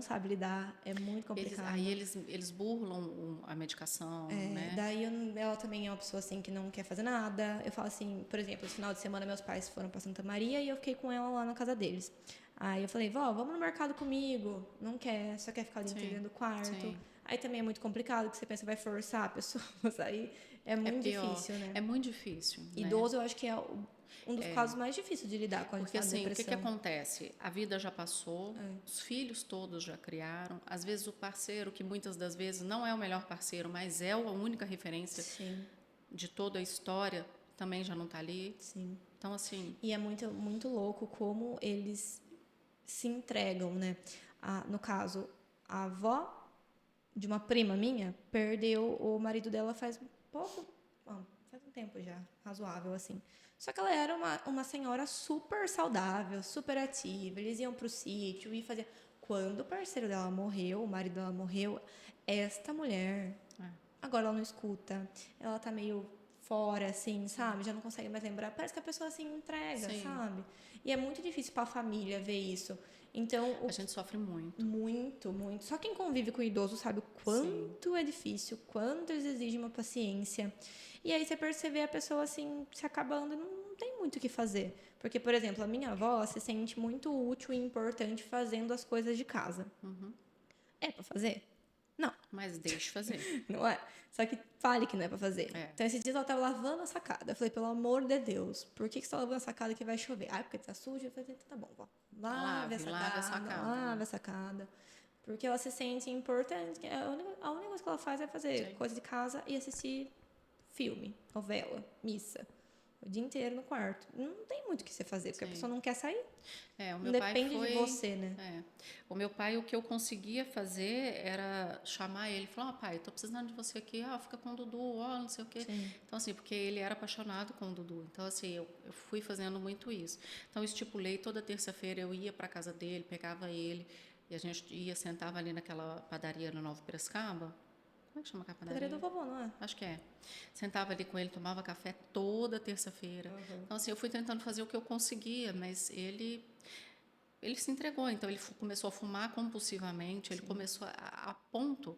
A: sabe lidar, é muito complicado.
B: Eles burlam a medicação, né?
A: Daí ela também é uma pessoa assim que não quer fazer nada. Eu falo assim, por exemplo, esse final de semana meus pais foram pra Santa Maria e eu fiquei com ela lá na casa deles. Aí eu falei, vó, vamos no mercado comigo. Não quer, só quer ficar dentro do quarto.
B: Sim.
A: Aí também é muito complicado, que você pensa, vai forçar a pessoa. Aí é muito difícil, né?
B: É muito difícil.
A: Idoso, eu acho que é um dos casos mais difíceis de lidar quando
B: Porque
A: a gente fala de
B: assim, o que
A: depressão.
B: acontece? A vida já passou, os filhos todos já criaram, às vezes o parceiro, que muitas das vezes não é o melhor parceiro, mas é a única referência
A: Sim.
B: de toda a história, também já não está ali.
A: Sim.
B: Então, assim...
A: E é muito, muito louco como eles se entregam, né? No caso, a avó de uma prima minha perdeu o marido dela faz um tempo já, razoável, assim. Só que ela era uma senhora super saudável, super ativa. Eles iam pro sítio e faziam... Quando o parceiro dela morreu, o marido dela morreu, esta mulher, agora ela não escuta, ela tá meio fora, assim, sabe? Já não consegue mais lembrar. Parece que a pessoa, assim, entrega,
B: Sim.
A: sabe? E é muito difícil pra família ver isso. Então,
B: A gente sofre muito.
A: muito, muito. Só quem convive com o idoso sabe o
B: Sim.
A: quanto é difícil, quanto eles exigem uma paciência. E aí você percebe a pessoa, assim, se acabando, não tem muito o que fazer. Porque, por exemplo, a minha avó se sente muito útil e importante fazendo as coisas de casa. É pra fazer? Não.
B: Mas deixe fazer.
A: Não é? Só que fale que não é pra fazer.
B: É.
A: Então, esses dias ela tava lavando a sacada. Eu falei, pelo amor de Deus, por que você tá lavando a sacada que vai chover? Ah, porque tá sujo. Eu falei, então tá bom, vó. Lave a
B: Lave a
A: sacada,
B: sacada,
A: lave
B: né?
A: a sacada. Porque ela se sente importante. A única coisa que ela faz é fazer
B: Sim.
A: coisa de casa e assistir filme, novela, missa. O dia inteiro no quarto. Não tem muito o que você fazer, porque a
B: Sim.
A: pessoa não quer sair.
B: O
A: Não
B: meu pai
A: depende
B: foi.
A: de você, né?
B: O meu pai, o que eu conseguia fazer era chamar ele, falar, pai, tô precisando de você aqui, fica com o Dudu, não sei o quê.
A: Sim.
B: Então, assim, porque ele era apaixonado com o Dudu. Então, assim, eu fui fazendo muito isso. Então, eu estipulei, toda terça-feira eu ia para casa dele, pegava ele, e a gente ia, sentava ali naquela padaria no Nova Piracicaba. Como é que chama aquela
A: Padaria do
B: padaria?
A: vovô, não é?
B: Acho que é. Sentava ali com ele, tomava café toda terça-feira. Então, assim, eu fui tentando fazer o que eu conseguia, mas ele se entregou. Então, ele começou a fumar compulsivamente, ele começou a ponto,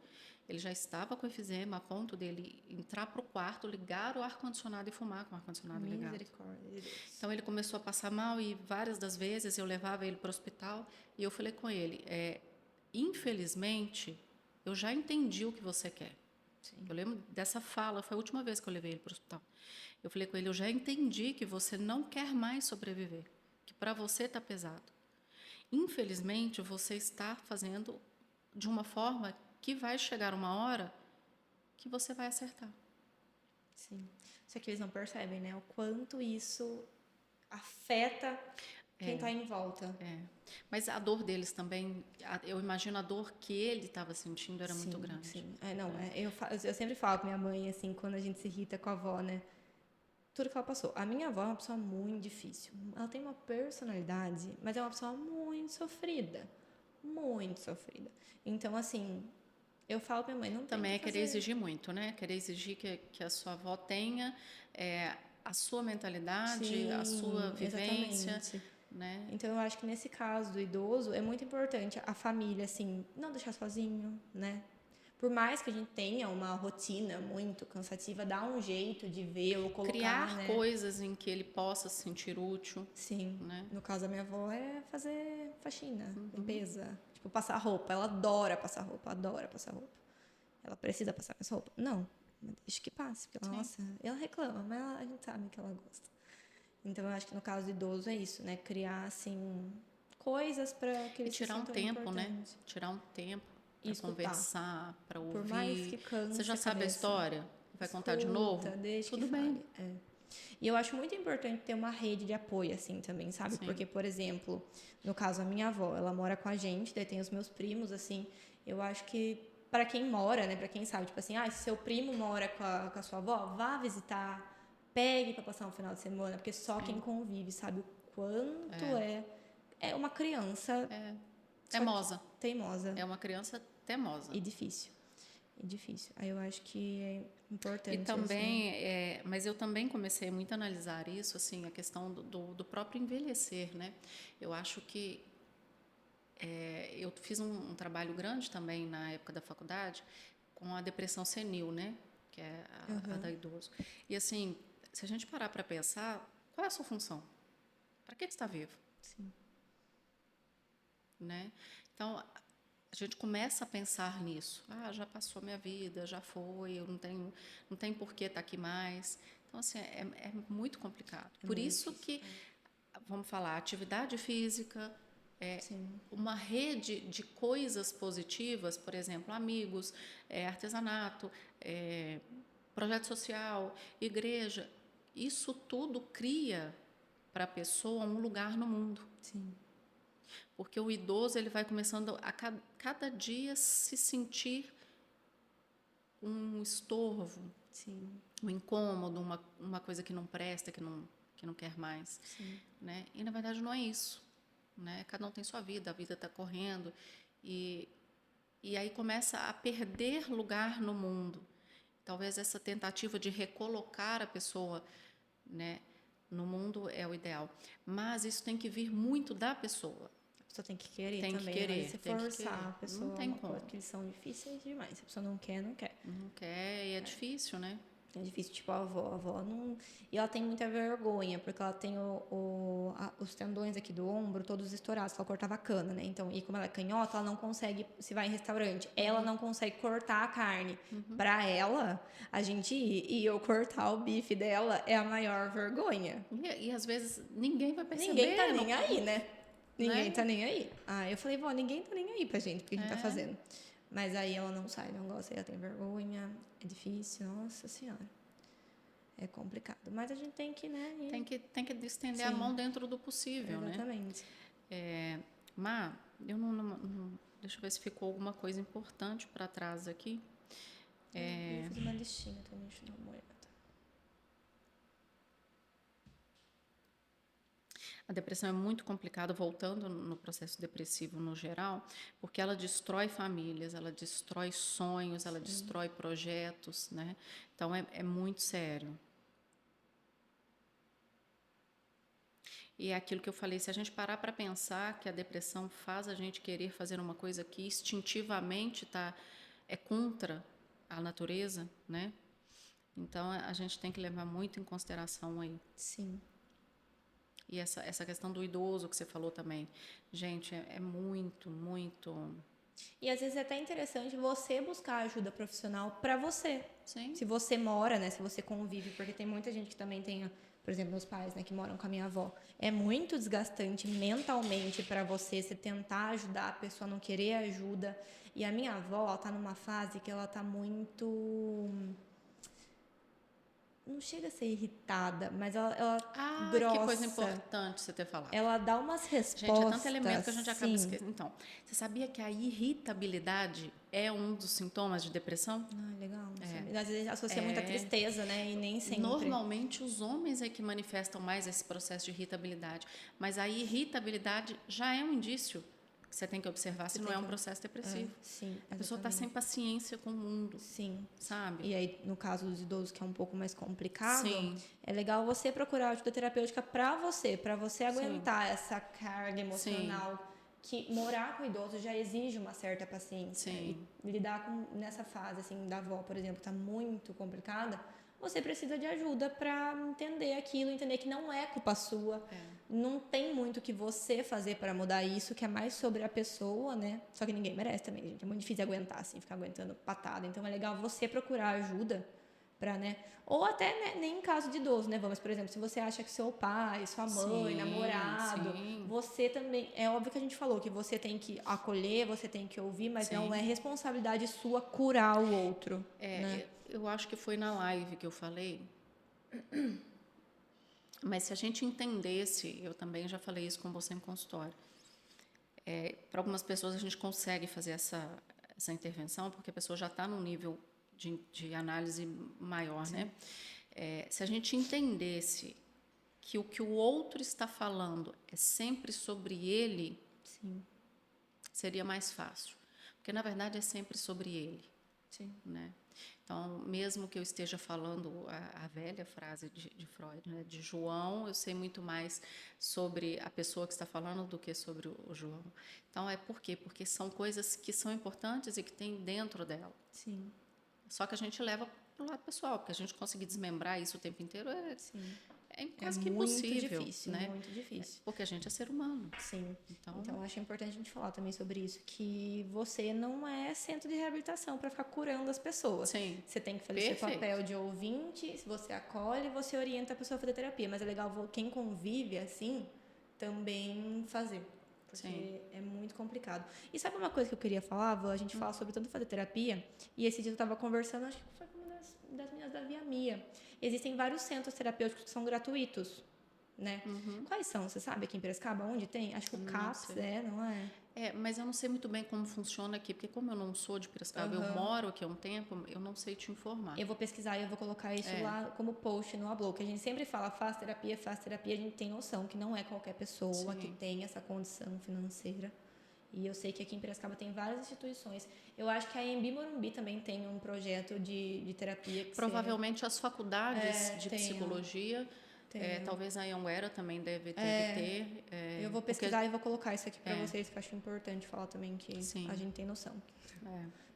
B: ele já estava com efizema, a ponto dele entrar para o quarto, ligar o ar-condicionado e fumar com o ar-condicionado ligado.
A: Misericórdia de Deus.
B: Então, ele começou a passar mal e várias das vezes eu levava ele para o hospital e eu falei com ele, infelizmente, eu já entendi o que você quer.
A: Sim.
B: Eu lembro dessa fala, foi a última vez que eu levei ele para o hospital. Eu falei com ele, eu já entendi que você não quer mais sobreviver, que para você está pesado. Infelizmente, você está fazendo de uma forma que vai chegar uma hora que você vai acertar.
A: Sim. Só que eles não percebem, né? O quanto isso afeta quem está em volta.
B: Mas a dor deles também, eu imagino a dor que ele estava sentindo era muito grande.
A: Sim. Eu sempre falo com minha mãe, assim, quando a gente se irrita com a avó, né? Tudo que ela passou. A minha avó é uma pessoa muito difícil. Ela tem uma personalidade, mas é uma pessoa muito sofrida. Muito sofrida. Então, assim, eu falo pra minha mãe, não tem
B: Também
A: que
B: é querer
A: fazer.
B: exigir muito, né? Querer exigir que a sua avó tenha a sua mentalidade, a sua vivência,
A: Exatamente.
B: né?
A: Então, eu acho que nesse caso do idoso, é muito importante a família, assim, não deixar sozinho, né? Por mais que a gente tenha uma rotina muito cansativa, dá um jeito de ver ou colocar,
B: Criar
A: né?
B: coisas em que ele possa se sentir útil,
A: Sim.
B: né?
A: No caso da minha avó é fazer faxina, limpeza. Tipo, passar roupa. Ela adora passar roupa, adora passar roupa. Ela precisa passar essa roupa? Não. Mas deixa que passe. Porque, nossa, ela reclama, mas a gente sabe que ela gosta. Então, eu acho que no caso do idoso é isso, né? Criar, assim, coisas para que
B: E
A: eles se
B: tirar um
A: sintam
B: tempo, né?
A: importantes.
B: Tirar um tempo
A: E
B: para
A: escutar.
B: conversar, para
A: Por mais que
B: ouvir.
A: canse
B: Você já
A: a
B: sabe a
A: cabeça.
B: história? Vai contar de novo?
A: Deixa
B: Tudo
A: que
B: bem.
A: fale. E eu acho muito importante ter uma rede de apoio, assim, também, sabe?
B: Sim.
A: Porque, por exemplo, no caso, a minha avó, ela mora com a gente, daí tem os meus primos, assim, eu acho que para quem mora, né, para quem sabe, tipo assim, se seu primo mora com a sua avó, vá visitar, pegue para passar um final de semana, porque só quem convive sabe o quanto é uma criança
B: Teimosa.
A: teimosa
B: É uma criança teimosa.
A: e difícil. E difícil. Aí eu acho que é importante.
B: E também, mas eu também comecei muito a analisar isso, assim, a questão do próprio envelhecer, né? Eu acho que eu fiz um trabalho grande também na época da faculdade com a depressão senil, né? Que é a da idoso. E assim, se a gente parar para pensar, qual é a sua função? Para que você está vivo?
A: Sim.
B: Né? Então, a gente começa a pensar nisso. Já passou a minha vida, já foi, eu não tenho por que estar aqui mais. Então, assim, é muito complicado. Por
A: muito
B: isso
A: difícil,
B: que, vamos falar, atividade física,
A: Sim.
B: uma rede de coisas positivas, por exemplo, amigos, artesanato, projeto social, igreja, isso tudo cria para a pessoa um lugar no mundo.
A: Sim.
B: Porque o idoso ele vai começando a cada dia se sentir um estorvo,
A: Sim.
B: um incômodo, uma coisa que não presta, que não quer mais.
A: Sim.
B: Né? E, na verdade, não é isso. Né? Cada um tem sua vida, a vida está correndo. E aí começa a perder lugar no mundo. talvez essa tentativa de recolocar a pessoa, né, no mundo é o ideal. Mas isso tem que vir muito da pessoa.
A: A pessoa tem que querer
B: Tem que
A: também,
B: querer,
A: mas se
B: tem que
A: forçar
B: querer.
A: a pessoa
B: Não
A: a
B: tem
A: uma coisa,
B: como.
A: porque eles são difíceis demais. Se a pessoa não quer, não quer.
B: Não quer e é difícil, né?
A: É difícil, tipo, a avó não... E ela tem muita vergonha, porque ela tem os tendões aqui do ombro todos estourados, ela cortava cana, né? Então, e como ela é canhota, ela não consegue, se vai em restaurante, ela não consegue cortar a carne. Pra ela, a gente ir e eu cortar o bife dela é a maior vergonha.
B: E às vezes ninguém vai perceber.
A: Ninguém tá nem aí, né? Ninguém
B: Né?
A: tá nem aí. Ah, eu falei, vó, ninguém tá nem aí pra gente, porque a gente tá
B: É.
A: fazendo. Mas aí ela não sai, não gosta, ela tem vergonha, é difícil, nossa senhora. É complicado. Mas a gente tem que, né?
B: Tem que estender a
A: Sim.
B: mão dentro do possível, né?
A: Exatamente.
B: Má, eu deixa eu ver se ficou alguma coisa importante para trás aqui.
A: Eu vou fazer uma listinha também, deixa eu dar uma olhada.
B: A depressão é muito complicada, voltando no processo depressivo no geral, porque ela destrói famílias, ela destrói sonhos, ela destrói projetos, né? Então é muito sério. E é aquilo que eu falei, se a gente parar para pensar que a depressão faz a gente querer fazer uma coisa que instintivamente é contra a natureza, né? Então a gente tem que levar muito em consideração aí.
A: Sim.
B: E essa questão do idoso que você falou também. Gente, é muito, muito...
A: E às vezes é até interessante você buscar ajuda profissional pra você.
B: Sim.
A: Se você mora, né? Se você convive, porque tem muita gente que também tem, por exemplo, meus pais, né, que moram com a minha avó. É muito desgastante mentalmente pra você tentar ajudar a pessoa a não querer ajuda. E a minha avó, ela tá numa fase que ela tá muito... Não chega a ser irritada, mas ela grossa.
B: Que coisa importante você ter falado.
A: Ela dá umas respostas.
B: Gente, é tanto elemento que a gente acaba
A: sim.
B: esquecendo. Então, você sabia que a irritabilidade é um dos sintomas de depressão?
A: Ah, legal. Às vezes associa muita tristeza, né? E nem sempre.
B: Normalmente, os homens é que manifestam mais esse processo de irritabilidade. Mas a irritabilidade já é um indício que você tem que observar se não é um processo depressivo.
A: Sim,
B: a pessoa está sem paciência com o mundo.
A: Sim.
B: Sabe?
A: E aí, no caso dos idosos, que é um pouco mais complicado,
B: Sim.
A: é legal você procurar ajuda terapêutica para você aguentar essa carga emocional. Que morar com o idoso já exige uma certa paciência.
B: Sim.
A: E lidar nessa fase, assim, da avó, por exemplo, tá muito complicada, você precisa de ajuda para entender aquilo, entender que não é culpa sua. Não tem muito o que você fazer para mudar isso, que é mais sobre a pessoa, né? Só que ninguém merece também, gente. É muito difícil aguentar, assim, ficar aguentando patada. Então é legal você procurar ajuda para, né? Ou até, né, nem em caso de idoso, né? Vamos, por exemplo, se você acha que seu pai, sua mãe, namorado, você também... É óbvio que a gente falou que você tem que acolher, você tem que ouvir, mas não é responsabilidade sua curar o outro. Né?
B: Eu acho que foi na live que eu falei. Mas se a gente entendesse, eu também já falei isso com você em consultório. Para algumas pessoas a gente consegue fazer essa intervenção, porque a pessoa já está num nível de análise maior, né? Se a gente entendesse que o que o outro está falando é sempre sobre ele, seria mais fácil. Porque, na verdade, é sempre sobre ele. Né? Então, mesmo que eu esteja falando a velha frase de Freud, né? De João, eu sei muito mais sobre a pessoa que está falando do que sobre o João. Então, por quê? Porque são coisas que são importantes e que tem dentro dela.
A: Sim.
B: Só que a gente leva para o lado pessoal, porque a gente conseguir desmembrar isso o tempo inteiro é quase que impossível.
A: Difícil,
B: né?
A: Muito difícil.
B: Porque a gente é ser humano.
A: Sim. Então, eu acho importante a gente falar também sobre isso, que você não é centro de reabilitação para ficar curando as pessoas.
B: Sim.
A: Você tem que fazer seu papel de ouvinte, se você acolhe, você orienta a pessoa a fazer terapia. Mas é legal quem convive assim também fazer. Porque é muito complicado. E sabe uma coisa que eu queria falar, Vó? A gente fala sobre tanto fazer terapia, e esse dia eu estava conversando, acho que foi com uma das meninas da Via Mia. Existem vários centros terapêuticos que são gratuitos, né? Quais são? Você sabe aqui em Piracicaba? Onde tem? Acho que o CAPS não é?
B: Mas eu não sei muito bem como funciona aqui, porque como eu não sou de Piracicaba, eu moro aqui há um tempo, eu não sei te informar.
A: Eu vou pesquisar e eu vou colocar isso lá como post no Ablo, que a gente sempre fala, faz terapia, a gente tem noção que não é qualquer pessoa que tem essa condição financeira. E eu sei que aqui em Piracicaba tem várias instituições. Eu acho que a Embi Morumbi também tem um projeto de terapia. Que
B: Provavelmente as faculdades de
A: tem,
B: psicologia, talvez a Anhanguera também deve ter.
A: Eu vou pesquisar e vou colocar isso aqui para vocês, que eu acho importante falar também que
B: Sim.
A: a gente tem noção.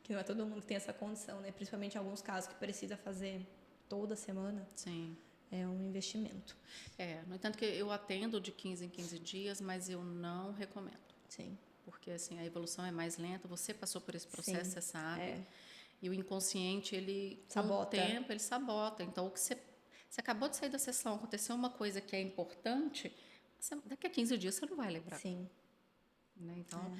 A: Que não é todo mundo que tem essa condição, né? Principalmente em alguns casos que precisa fazer toda semana.
B: Sim.
A: É um investimento.
B: No entanto que eu atendo de 15 em 15 dias, mas eu não recomendo.
A: Sim.
B: Porque assim, a evolução é mais lenta, você passou por esse processo, você sabe.
A: É.
B: E o inconsciente, ele
A: Sabota.
B: Com o tempo, ele sabota. Então, o que você acabou de sair da sessão, aconteceu uma coisa que é importante, daqui a 15 dias você não vai lembrar.
A: Sim.
B: Né? Então,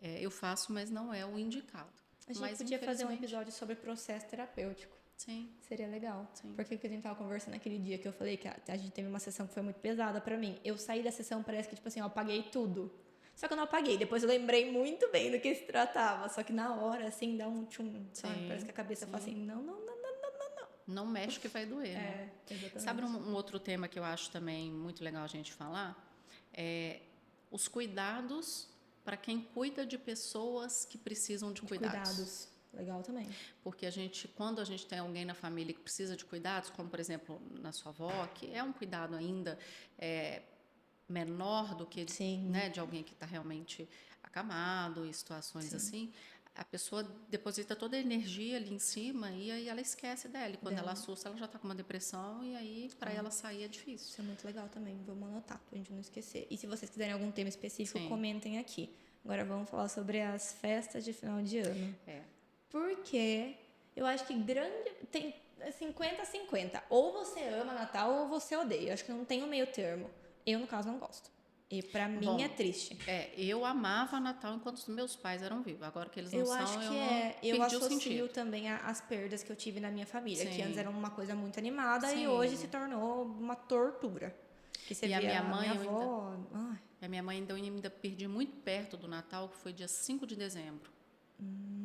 B: eu faço, mas não é o indicado.
A: A gente
B: mas,
A: podia fazer um episódio sobre processo terapêutico.
B: Sim.
A: Seria legal.
B: Sim.
A: Porque o que a gente tava conversando naquele dia que eu falei que a gente teve uma sessão que foi muito pesada pra mim. Eu saí da sessão, parece que, tipo assim, eu apaguei tudo. Só que eu não apaguei. Depois eu lembrei muito bem do que se tratava. Só que na hora, assim, dá um tchum. Sabe? Parece que a cabeça fala assim, não.
B: Não mexe que vai doer, né?
A: Exatamente.
B: Sabe um outro tema que eu acho também muito legal a gente falar? Os cuidados para quem cuida de pessoas que precisam de cuidados.
A: Legal também.
B: Porque quando a gente tem alguém na família que precisa de cuidados, como por exemplo na sua avó, que é um cuidado ainda menor do que né, de alguém que está realmente acamado e situações assim, a pessoa deposita toda a energia ali em cima e aí ela esquece dela. E quando ela assusta, ela já está com uma depressão e aí para ela sair é difícil.
A: Isso é muito legal também, vamos anotar pra gente não esquecer. E se vocês quiserem algum tema específico, comentem aqui. Agora vamos falar sobre as festas de final de ano. Porque eu acho que tem 50-50. Ou você ama Natal ou você odeia. Eu acho que não tem um meio termo. Eu, no caso, não gosto. E pra mim é triste.
B: Eu amava Natal enquanto os meus pais eram vivos. Agora que eles não são,
A: acho que eu associo também as perdas que eu tive na minha família. Que antes era uma coisa muito animada e hoje se tornou uma tortura. Que você vê a minha avó...
B: A minha mãe ainda perdi muito perto do Natal, que foi dia 5 de dezembro.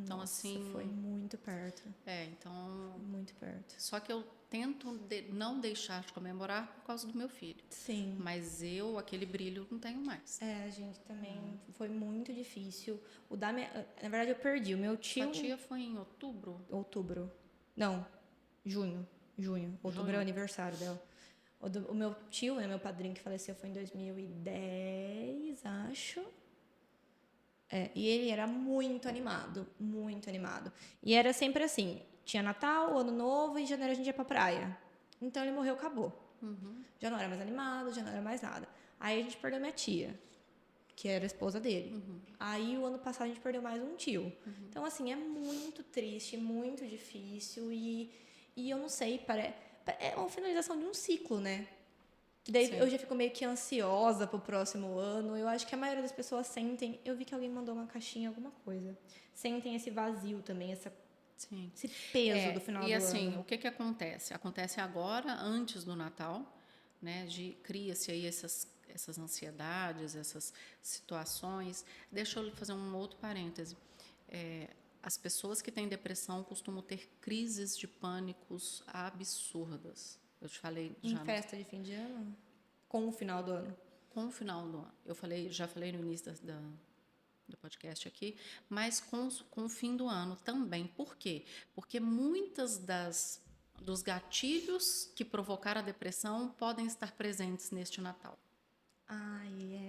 B: Então, assim...
A: foi muito perto.
B: Então...
A: Muito perto.
B: Só que eu tento não deixar de comemorar por causa do meu filho.
A: Sim.
B: Mas aquele brilho não tenho mais.
A: A gente também foi muito difícil. Na verdade, eu perdi. O meu tio...
B: Sua tia foi em outubro?
A: Outubro. Não, junho. Outubro é o aniversário dela. O meu tio, né, meu padrinho que faleceu foi em 2010, acho. E ele era muito animado. E era sempre assim, tinha Natal, Ano Novo e em janeiro a gente ia pra praia. Então ele morreu, acabou. Já não era mais animado, já não era mais nada. Aí a gente perdeu minha tia, que era a esposa dele. Aí o ano passado a gente perdeu mais um tio. Então assim, é muito triste, muito difícil e eu não sei, é uma finalização de um ciclo, né? Daí eu já fico meio que ansiosa pro próximo ano. Eu acho que a maioria das pessoas sentem... Eu vi que alguém mandou uma caixinha, alguma coisa. Sentem esse vazio também, esse peso do final do ano.
B: E assim, o que acontece? Acontece agora, antes do Natal, né? Cria-se aí essas ansiedades, essas situações. Deixa eu fazer um outro parêntese. As pessoas que têm depressão costumam ter crises de pânicos absurdas. Eu te falei
A: em festa de fim de ano? Com o final do ano?
B: Com o final do ano. Já falei no início do podcast aqui, mas com o fim do ano também. Por quê? Porque muitas dos gatilhos que provocaram a depressão podem estar presentes neste Natal.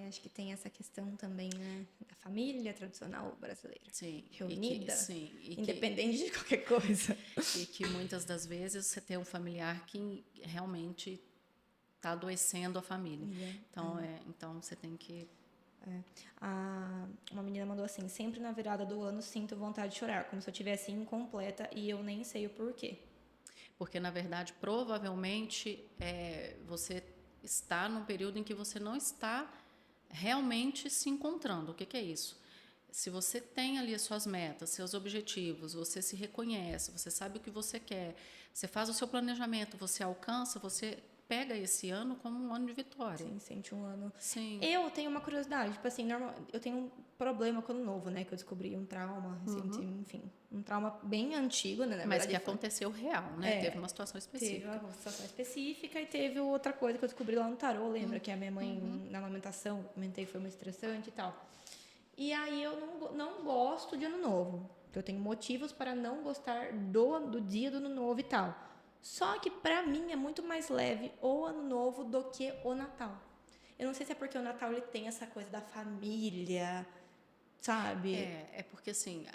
A: Acho que tem essa questão também, né? Da família tradicional brasileira.
B: Sim.
A: Reunida, independente de qualquer coisa.
B: E que muitas das vezes você tem um familiar que realmente está adoecendo a família. Então você tem que...
A: Uma menina mandou assim, sempre na virada do ano sinto vontade de chorar, como se eu estivesse incompleta e eu nem sei o porquê.
B: Porque, na verdade, provavelmente você está num período em que você não está realmente se encontrando. O que é isso? Se você tem ali as suas metas, seus objetivos, você se reconhece, você sabe o que você quer, você faz o seu planejamento, você alcança, você pega esse ano como um ano de vitória.
A: Sim, sente um ano.
B: Sim.
A: Eu tenho uma curiosidade, tipo assim, eu tenho um problema com o ano novo, né? Que eu descobri um trauma, enfim, um trauma bem antigo, né?
B: Mas que aconteceu real, né? Teve uma situação específica.
A: Teve uma situação específica e teve outra coisa que eu descobri lá no tarô, lembra? Que a minha mãe, na amamentação, comentei que foi muito estressante e tal. E aí eu não gosto de Ano Novo. Eu tenho motivos para não gostar do dia do Ano Novo e tal. Só que pra mim é muito mais leve o Ano Novo do que o Natal. Eu não sei se é porque o Natal ele tem essa coisa da família, sabe?
B: É porque assim,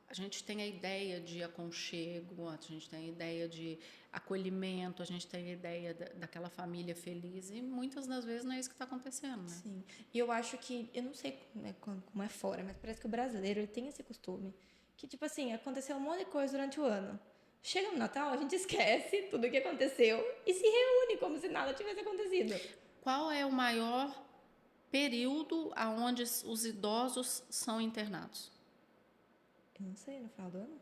B: a gente tem a ideia de aconchego, a gente tem a ideia de acolhimento, a gente tem a ideia daquela família feliz e muitas das vezes não é isso que está acontecendo, né?
A: Sim. E eu acho que, eu não sei né, como é fora, mas parece que o brasileiro ele tem esse costume. Que, tipo assim, aconteceu um monte de coisa durante o ano. Chega no Natal, a gente esquece tudo o que aconteceu e se reúne como se nada tivesse acontecido.
B: Qual é o maior período aonde os idosos são internados?
A: Eu não sei, no final do ano?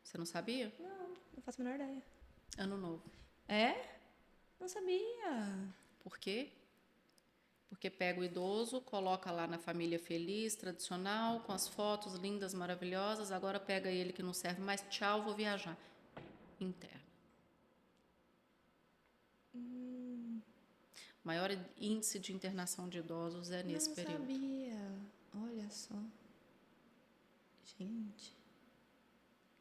B: Você não sabia?
A: Não faço a menor ideia.
B: Ano Novo.
A: É? Não sabia.
B: Por quê? Porque pega o idoso, coloca lá na família feliz, tradicional, com as fotos lindas, maravilhosas. Agora pega ele que não serve mais. Tchau, vou viajar. Interno. O maior índice de internação de idosos é nesse
A: Não
B: período.
A: sabia. Olha só. Gente.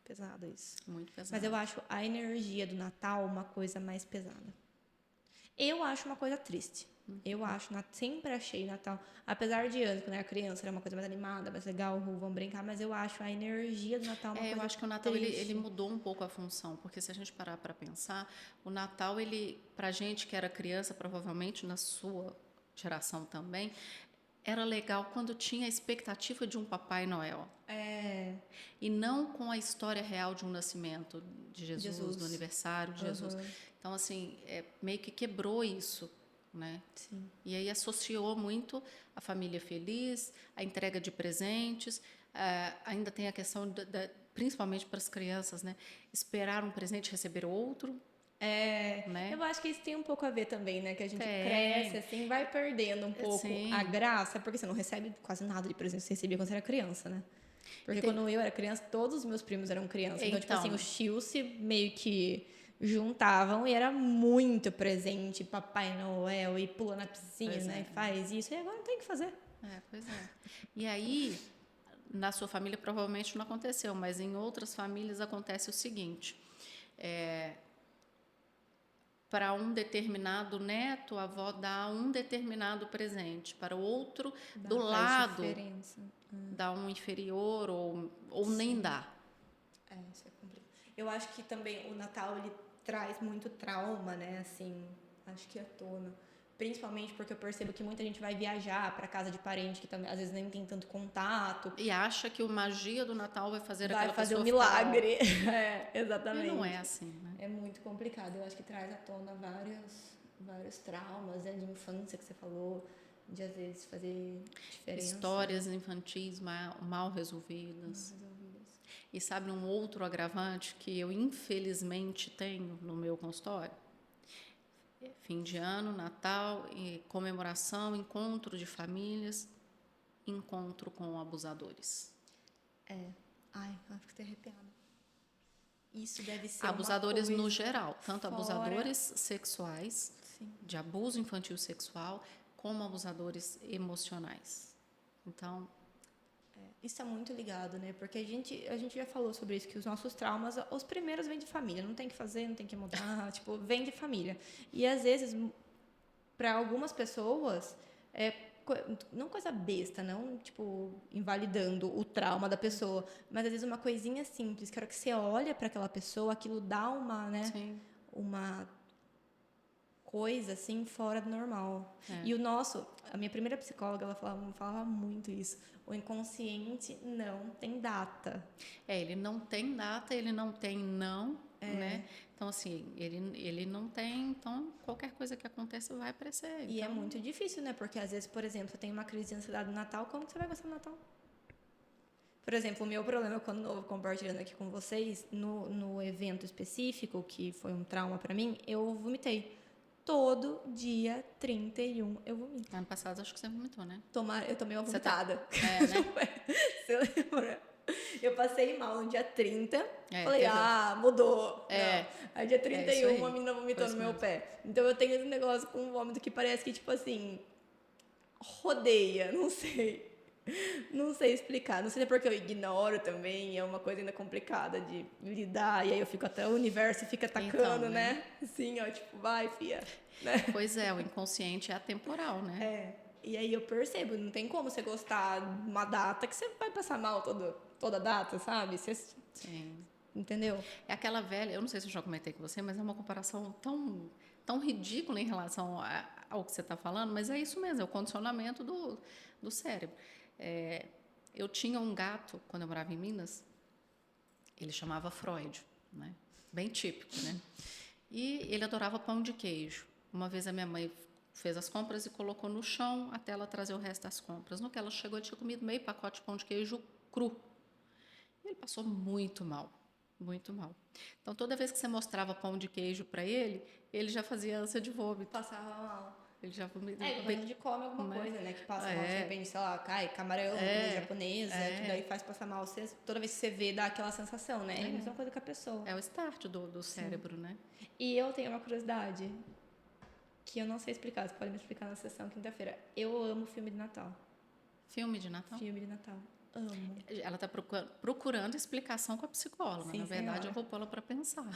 A: Pesado isso.
B: Muito pesado.
A: Mas eu acho a energia do Natal uma coisa mais pesada. Eu acho uma coisa triste. Eu acho, sempre achei Natal, apesar de antes, quando eu era criança, era uma coisa mais animada, mais legal, vamos brincar, mas eu acho a energia do Natal uma coisa
B: eu acho que o Natal ele
A: triste.
B: mudou um pouco a função, porque se a gente parar para pensar, o Natal, ele, pra gente que era criança, provavelmente na sua geração também, era legal quando tinha a expectativa de um Papai Noel. E não com a história real de um nascimento de Jesus. Do aniversário de Jesus. Então, assim, meio que quebrou isso, né?
A: Sim.
B: E aí associou muito a família feliz, a entrega de presentes, ainda tem a questão, principalmente para as crianças, né? Esperar um presente e receber outro. Né?
A: Eu acho que isso tem um pouco a ver também, né? Que a gente cresce, assim, vai perdendo um pouco a graça, porque você não recebe quase nada de presente que você recebia quando você era criança, né? Porque quando eu era criança, todos os meus primos eram crianças. Então, tipo assim, os tios se meio que juntavam e era muito presente, Papai Noel, e pula na piscina e faz isso. E agora não tem o que fazer.
B: Pois é. E aí, na sua família provavelmente não aconteceu, mas em outras famílias acontece o seguinte: para um determinado neto, a avó dá um determinado presente, para o outro do lado dá um inferior ou nem dá.
A: Isso é complicado. Eu acho que também o Natal ele traz muito trauma, né? Assim, acho que à tona. Principalmente porque eu percebo que muita gente vai viajar para casa de parente que também às vezes nem tem tanto contato.
B: E acha que a magia do Natal vai fazer aquela pessoa
A: vai fazer um milagre. Exatamente.
B: E não é assim, né?
A: É muito complicado. Eu acho que traz à tona vários traumas, né, de infância que você falou, de às vezes fazer diferença.
B: Histórias infantis mal resolvidas. E sabe um outro agravante que eu infelizmente tenho no meu consultório? Fim de ano, Natal, comemoração, encontro de famílias, encontro com abusadores.
A: Ai, eu fico até arrepiada. Isso deve ser
B: abusadores
A: uma coisa
B: no geral, tanto
A: fora...
B: abusadores sexuais,
A: Sim.
B: de abuso infantil sexual, como abusadores emocionais. Então,
A: isso é muito ligado, né? Porque a gente já falou sobre isso, que os nossos traumas, os primeiros vêm de família. Não tem que fazer, não tem que mudar, tipo, vem de família. E às vezes, para algumas pessoas, não coisa besta, não, tipo, invalidando o trauma da pessoa, mas às vezes uma coisinha simples, que a hora que você olha para aquela pessoa, aquilo dá uma, né?
B: sim.
A: Uma coisa assim fora do normal. E a minha primeira psicóloga, ela falava muito isso. O inconsciente não tem data.
B: Ele não tem data, ele não tem né? Então, assim, ele não tem, então qualquer coisa que aconteça vai aparecer.
A: E
B: então...
A: é muito difícil, né? Porque às vezes, por exemplo, você tem uma crise de ansiedade no Natal, como que você vai gostar do Natal? Por exemplo, o meu problema quando eu compartilhando aqui com vocês, no evento específico, que foi um trauma pra mim, eu vomitei. Todo dia 31 eu vomito.
B: Ano passado acho que você vomitou, né?
A: Eu tomei uma vomitada.
B: Né?
A: Você lembra? Eu passei mal no dia 30. Falei,
B: teve...
A: mudou. Aí dia 31 a menina vomitou
B: no
A: meu pé. Então eu tenho esse negócio com vômito que parece que, tipo assim, rodeia, não sei. Não sei explicar. Não sei se é porque eu ignoro também, é uma coisa ainda complicada de lidar, e aí eu fico até o universo fica atacando,
B: Então,
A: né? Assim, ó, tipo, vai, fia, né?
B: Pois é, o inconsciente é atemporal, né?
A: É. E aí eu percebo, não tem como você gostar de uma data que você vai passar mal toda data, sabe? Você,
B: Sim.
A: entendeu?
B: É aquela velha, eu não sei se eu já comentei com você, mas é uma comparação tão ridícula em relação ao que você está falando, mas é isso mesmo, é o condicionamento do cérebro. É, eu tinha um gato, quando eu morava em Minas, ele chamava Freud, né? Bem típico, né? E ele adorava pão de queijo. Uma vez a minha mãe fez as compras e colocou no chão até ela trazer o resto das compras. No que ela chegou, ele tinha comido meio pacote de pão de queijo cru. E ele passou muito mal, muito mal. Então, toda vez que você mostrava pão de queijo para ele já fazia ânsia de vômito.
A: Passava mal.
B: Ele já vomitava.
A: É, quando a gente come alguma
B: né?
A: coisa, né? Que passa mal, de
B: É,
A: repente, sei lá, cai camarão, comida japonesa, que daí faz passar mal. Você, toda vez que você vê, dá aquela sensação, né? É a mesma coisa com a pessoa.
B: é o start do cérebro, né?
A: E eu tenho uma curiosidade que eu não sei explicar, você pode me explicar na sessão quinta-feira. Eu amo filme de Natal.
B: Filme de Natal.
A: Filme de Natal. Amo.
B: Ela está procurando explicação com a psicóloga.
A: Sim,
B: Na verdade,
A: senhora.
B: eu vou pô-la para pensar.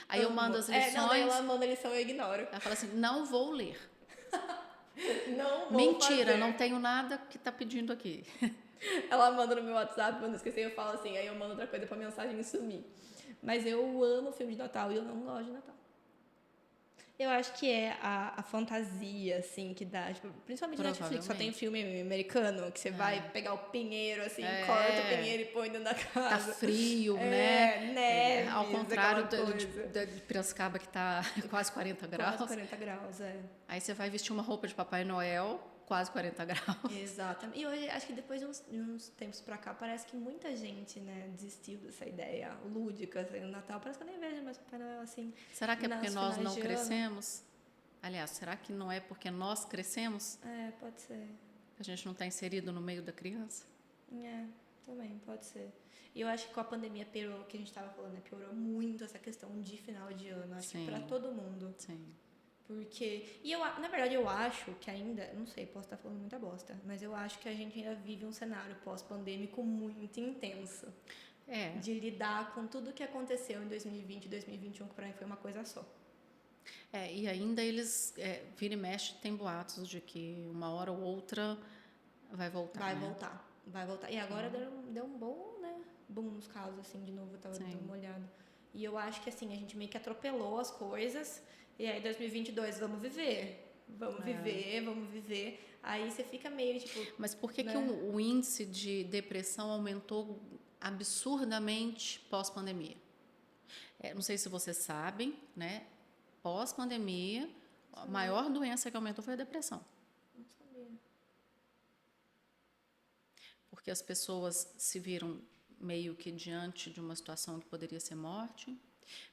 B: Aí eu
A: Amo.
B: mando as
A: É, não, daí
B: lições.
A: ela manda a lição e eu ignoro.
B: Ela fala assim: não vou ler.
A: Não vou
B: Mentira,
A: fazer.
B: não tenho nada que está pedindo aqui.
A: Ela manda no meu WhatsApp, quando eu esqueci, eu falo assim, aí eu mando outra coisa pra mensagem sumir. Mas eu amo filme de Natal e eu não gosto de Natal. Eu acho que é a fantasia, assim, que dá. Tipo, principalmente na Netflix, só tem filme americano que você vai pegar o pinheiro, assim, corta o pinheiro e põe dentro da
B: Tá
A: casa.
B: frio, né?
A: Neve,
B: Ao contrário
A: aquela
B: de
A: coisa.
B: Piracicaba, que tá quase 40 graus.
A: Quase 40 graus, é.
B: Aí você vai vestir uma roupa de Papai Noel, quase 40 graus.
A: Exatamente. E hoje, acho que depois de uns tempos pra cá, parece que muita gente, né, desistiu dessa ideia lúdica, assim, no Natal. Parece que eu nem vejo mais Papai Noel, assim.
B: Será que é porque
A: Nos
B: nós
A: finais
B: não
A: de ano.
B: crescemos? Aliás, será que não é porque nós crescemos?
A: É, pode ser.
B: A gente não está inserido no meio da criança?
A: É, também, pode ser. E eu acho que com a pandemia piorou, o que a gente estava falando, né? Piorou muito essa questão de final de ano. Acho que pra todo mundo.
B: Sim.
A: Porque. E eu, na verdade, eu acho que ainda. Não sei, posso estar falando muita bosta. Mas eu acho que a gente ainda vive um cenário pós-pandêmico muito intenso.
B: É.
A: De lidar com tudo que aconteceu em 2020 e 2021, que pra mim foi uma coisa só.
B: E ainda eles, vira e mexe, tem boatos de que uma hora ou outra vai voltar.
A: Vai voltar. E agora deu um bom, né? Boom nos casos, assim, de novo, eu tava dando uma olhada. E eu acho que, assim, a gente meio que atropelou as coisas. E aí, 2022, vamos viver. Vamos viver. Aí você fica meio, tipo...
B: Mas por que,
A: né?
B: que o índice de depressão aumentou absurdamente pós-pandemia? Não sei se vocês sabem, né? Pós-pandemia, a maior doença que aumentou foi a depressão.
A: Não sabia.
B: Porque as pessoas se viram meio que diante de uma situação que poderia ser morte,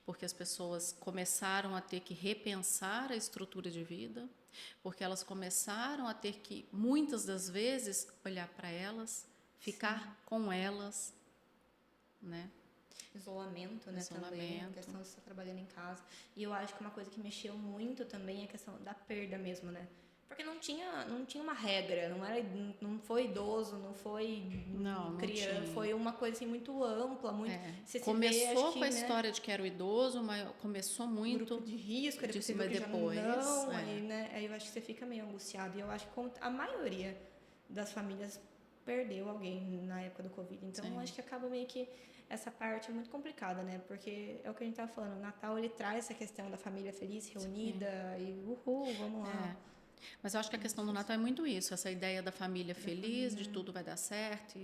B: porque as pessoas começaram a ter que repensar a estrutura de vida, porque elas começaram a ter que, muitas das vezes, olhar para elas, ficar com elas, né?
A: Isolamento, né? Também, a questão de estar trabalhando em casa. E eu acho que uma coisa que mexeu muito também é a questão da perda mesmo, né? Porque não tinha uma regra, não foi idoso, não foi criança, foi uma coisa assim muito ampla, muito.
B: Começou com a história de que era o idoso, mas começou muito
A: grupo de risco, era possível que depois. Aí, né? Aí eu acho que você fica meio angustiado. E eu acho que a maioria das famílias perdeu alguém na época do Covid. Então eu acho que acaba meio que essa parte é muito complicada, né? Porque é o que a gente tava falando, o Natal ele traz essa questão da família feliz, reunida e vamos lá.
B: Mas eu acho que a questão do Natal é muito isso, essa ideia da família feliz, de tudo vai dar certo.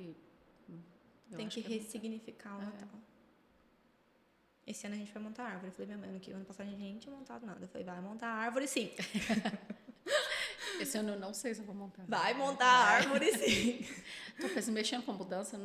A: Tem que ressignificar o Natal. Esse ano a gente vai montar árvore. Eu falei, minha mãe, ano passado a gente nem tinha montado nada. Eu falei, vai montar árvore sim.
B: Esse ano eu não sei se eu vou montar.
A: Vai montar árvore sim.
B: Tô pensando, mexendo com mudança.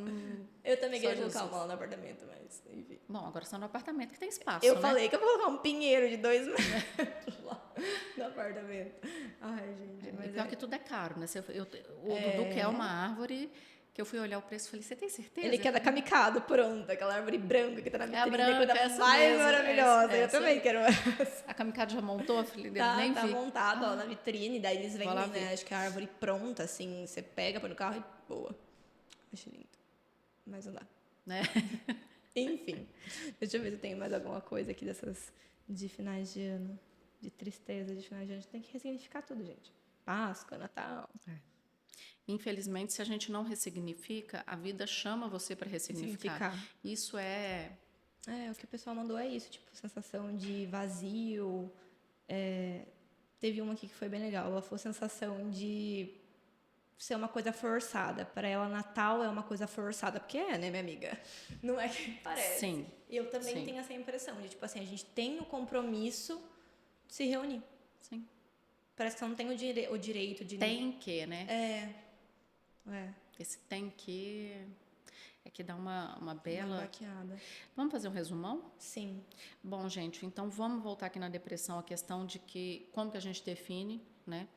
A: Eu também queria colocar uma lá no apartamento, mas enfim.
B: Bom, agora você tá no apartamento que tem espaço,
A: eu falei que eu vou colocar um pinheiro de 2 metros lá no apartamento. Ai, gente. Mas
B: pior que tudo é caro, né? O Dudu quer uma árvore Que eu fui olhar o preço e falei, você tem certeza?
A: Ele quer da kamikado, pronto. Aquela árvore branca que tá na
B: É a
A: vitrine.
B: branca,
A: Coisa
B: essa
A: mais
B: mesmo,
A: maravilhosa. Eu
B: essa
A: também
B: aí.
A: quero
B: A kamikado já montou? Eu falei, nem
A: tá
B: vi.
A: montado, ó, na vitrine. Daí eles
B: Vou lá
A: vendem, né?
B: ver.
A: Acho que a árvore pronta, assim. Você pega, põe no carro e boa. Acho lindo. Mas não dá.
B: Né?
A: Enfim. Deixa eu ver se eu tenho mais alguma coisa aqui dessas de finais de ano. De tristeza de finais de ano. A gente tem que ressignificar tudo, gente. Páscoa, Natal.
B: Infelizmente, se a gente não ressignifica, a vida chama você para ressignificar. Isso é...
A: O que o pessoal mandou é isso, tipo, sensação de vazio. Teve uma aqui que foi bem legal. Ela falou sensação de ser uma coisa forçada. Para ela, Natal é uma coisa forçada. Porque né, minha amiga? Não é que parece.
B: Sim.
A: E eu também
B: Sim.
A: tenho essa impressão de, tipo assim, a gente tem o compromisso de se reunir.
B: Sim.
A: Parece que você não tem o direito de...
B: Tem que, né?
A: É.
B: Esse tem que... É que dá uma bela...
A: Uma baqueada.
B: Vamos fazer um resumão?
A: Sim.
B: Bom, gente, então vamos voltar aqui na depressão, a questão de que, como que a gente define, né?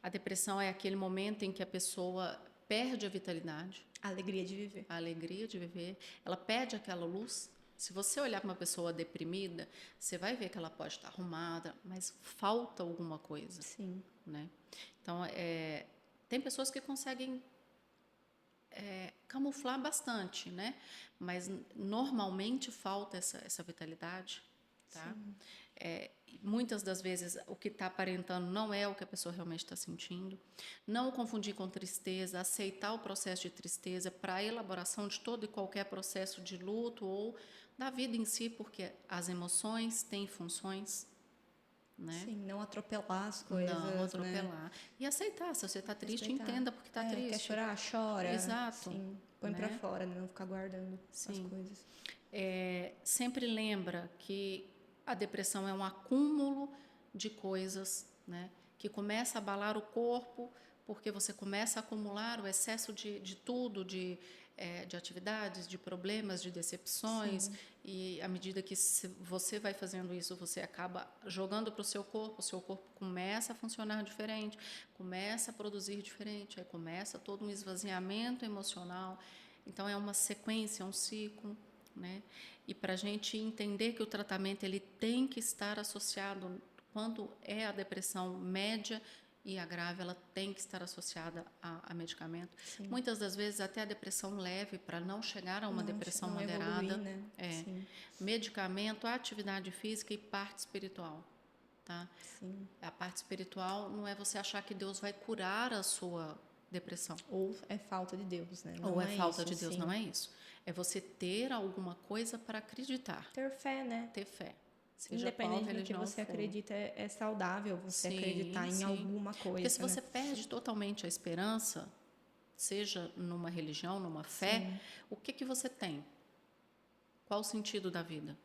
B: A depressão é aquele momento em que a pessoa perde a vitalidade.
A: A alegria de viver.
B: A alegria de viver. Ela perde aquela luz. Se você olhar para uma pessoa deprimida, você vai ver que ela pode estar arrumada, mas falta alguma coisa.
A: Sim.
B: Né? Então, tem pessoas que conseguem camuflar bastante, né? Mas normalmente falta essa vitalidade, tá? Muitas das vezes o que está aparentando não é o que a pessoa realmente está sentindo. Não confundir com tristeza, aceitar o processo de tristeza para a elaboração de todo e qualquer processo de luto ou da vida em si, porque as emoções têm funções. Né?
A: Sim, não atropelar as coisas.
B: Não atropelar.
A: Né?
B: E aceitar. Se você está triste, entenda porque está triste.
A: Quer chorar, chora.
B: Exato.
A: Sim, põe para fora, não ficar guardando as coisas.
B: Sempre lembra que a depressão é um acúmulo de coisas, né? Que começa a abalar o corpo, porque você começa a acumular o excesso de tudo, de atividades, de problemas, de decepções. Sim. E à medida que você vai fazendo isso, você acaba jogando para o seu corpo começa a funcionar diferente, começa a produzir diferente, aí começa todo um esvaziamento emocional. Então, é uma sequência, um ciclo. Né? E para a gente entender que o tratamento ele tem que estar associado, quando é a depressão média e a grave, ela tem que estar associada a medicamento. Sim. Muitas das vezes até a depressão leve, para não chegar a uma depressão moderada.
A: Evoluir, né?
B: Medicamento, atividade física e parte espiritual. Tá?
A: Sim.
B: A parte espiritual não é você achar que Deus vai curar a sua depressão.
A: Ou é falta de Deus, né?
B: Ou é falta de Deus, não é isso. É você ter alguma coisa para acreditar.
A: Ter fé, né?
B: Ter fé.
A: Seja independente do que você acredita, é saudável você acreditar em alguma coisa.
B: Porque se você perde totalmente a esperança, seja numa religião, numa fé, o que você tem? Qual o sentido da vida?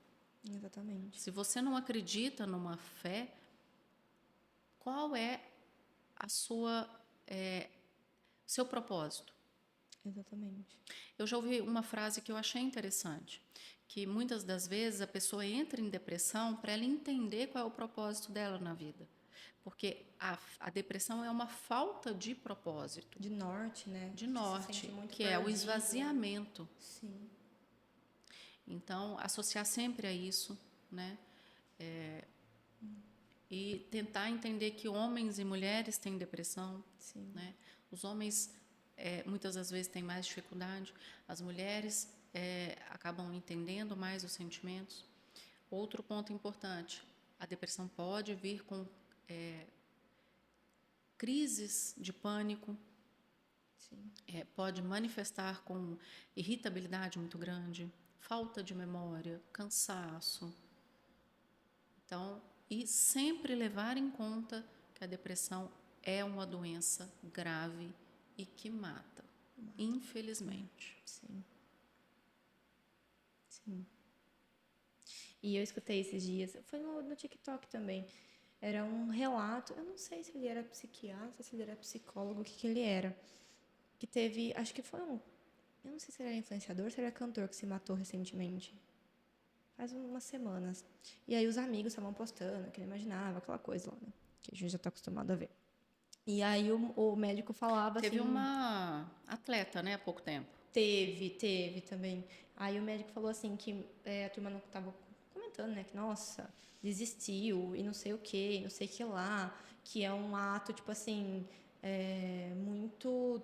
A: Exatamente.
B: Se você não acredita numa fé, qual é a seu propósito?
A: Exatamente.
B: Eu já ouvi uma frase que eu achei interessante, que muitas das vezes a pessoa entra em depressão para ela entender qual é o propósito dela na vida. Porque a depressão é uma falta de propósito.
A: De norte, né?
B: De norte, que
A: perdido.
B: é o esvaziamento.
A: Sim.
B: Então, associar sempre a isso, né? E tentar entender que homens e mulheres têm depressão.
A: Sim.
B: Né? Os homens... muitas das vezes têm mais dificuldade, as mulheres acabam entendendo mais os sentimentos. Outro ponto importante, a depressão pode vir com crises de pânico, pode manifestar com irritabilidade muito grande, falta de memória, cansaço. Então, e sempre levar em conta que a depressão é uma doença grave e que mata, infelizmente.
A: Sim. E eu escutei esses dias, foi no TikTok também, era um relato, eu não sei se ele era psiquiatra, se ele era psicólogo, o que ele era, que teve, acho que foi eu não sei se ele era influenciador, se ele era cantor que se matou recentemente, faz umas semanas. E aí os amigos estavam postando, que ele imaginava, aquela coisa lá, né? Que a gente já está acostumado a ver. E aí o médico falava
B: Teve
A: assim,
B: uma atleta, né, há pouco tempo.
A: teve também. Aí o médico falou assim que a turma não tava comentando, né, que nossa, desistiu e não sei o que, e não sei o que lá, que é um ato, tipo assim, muito,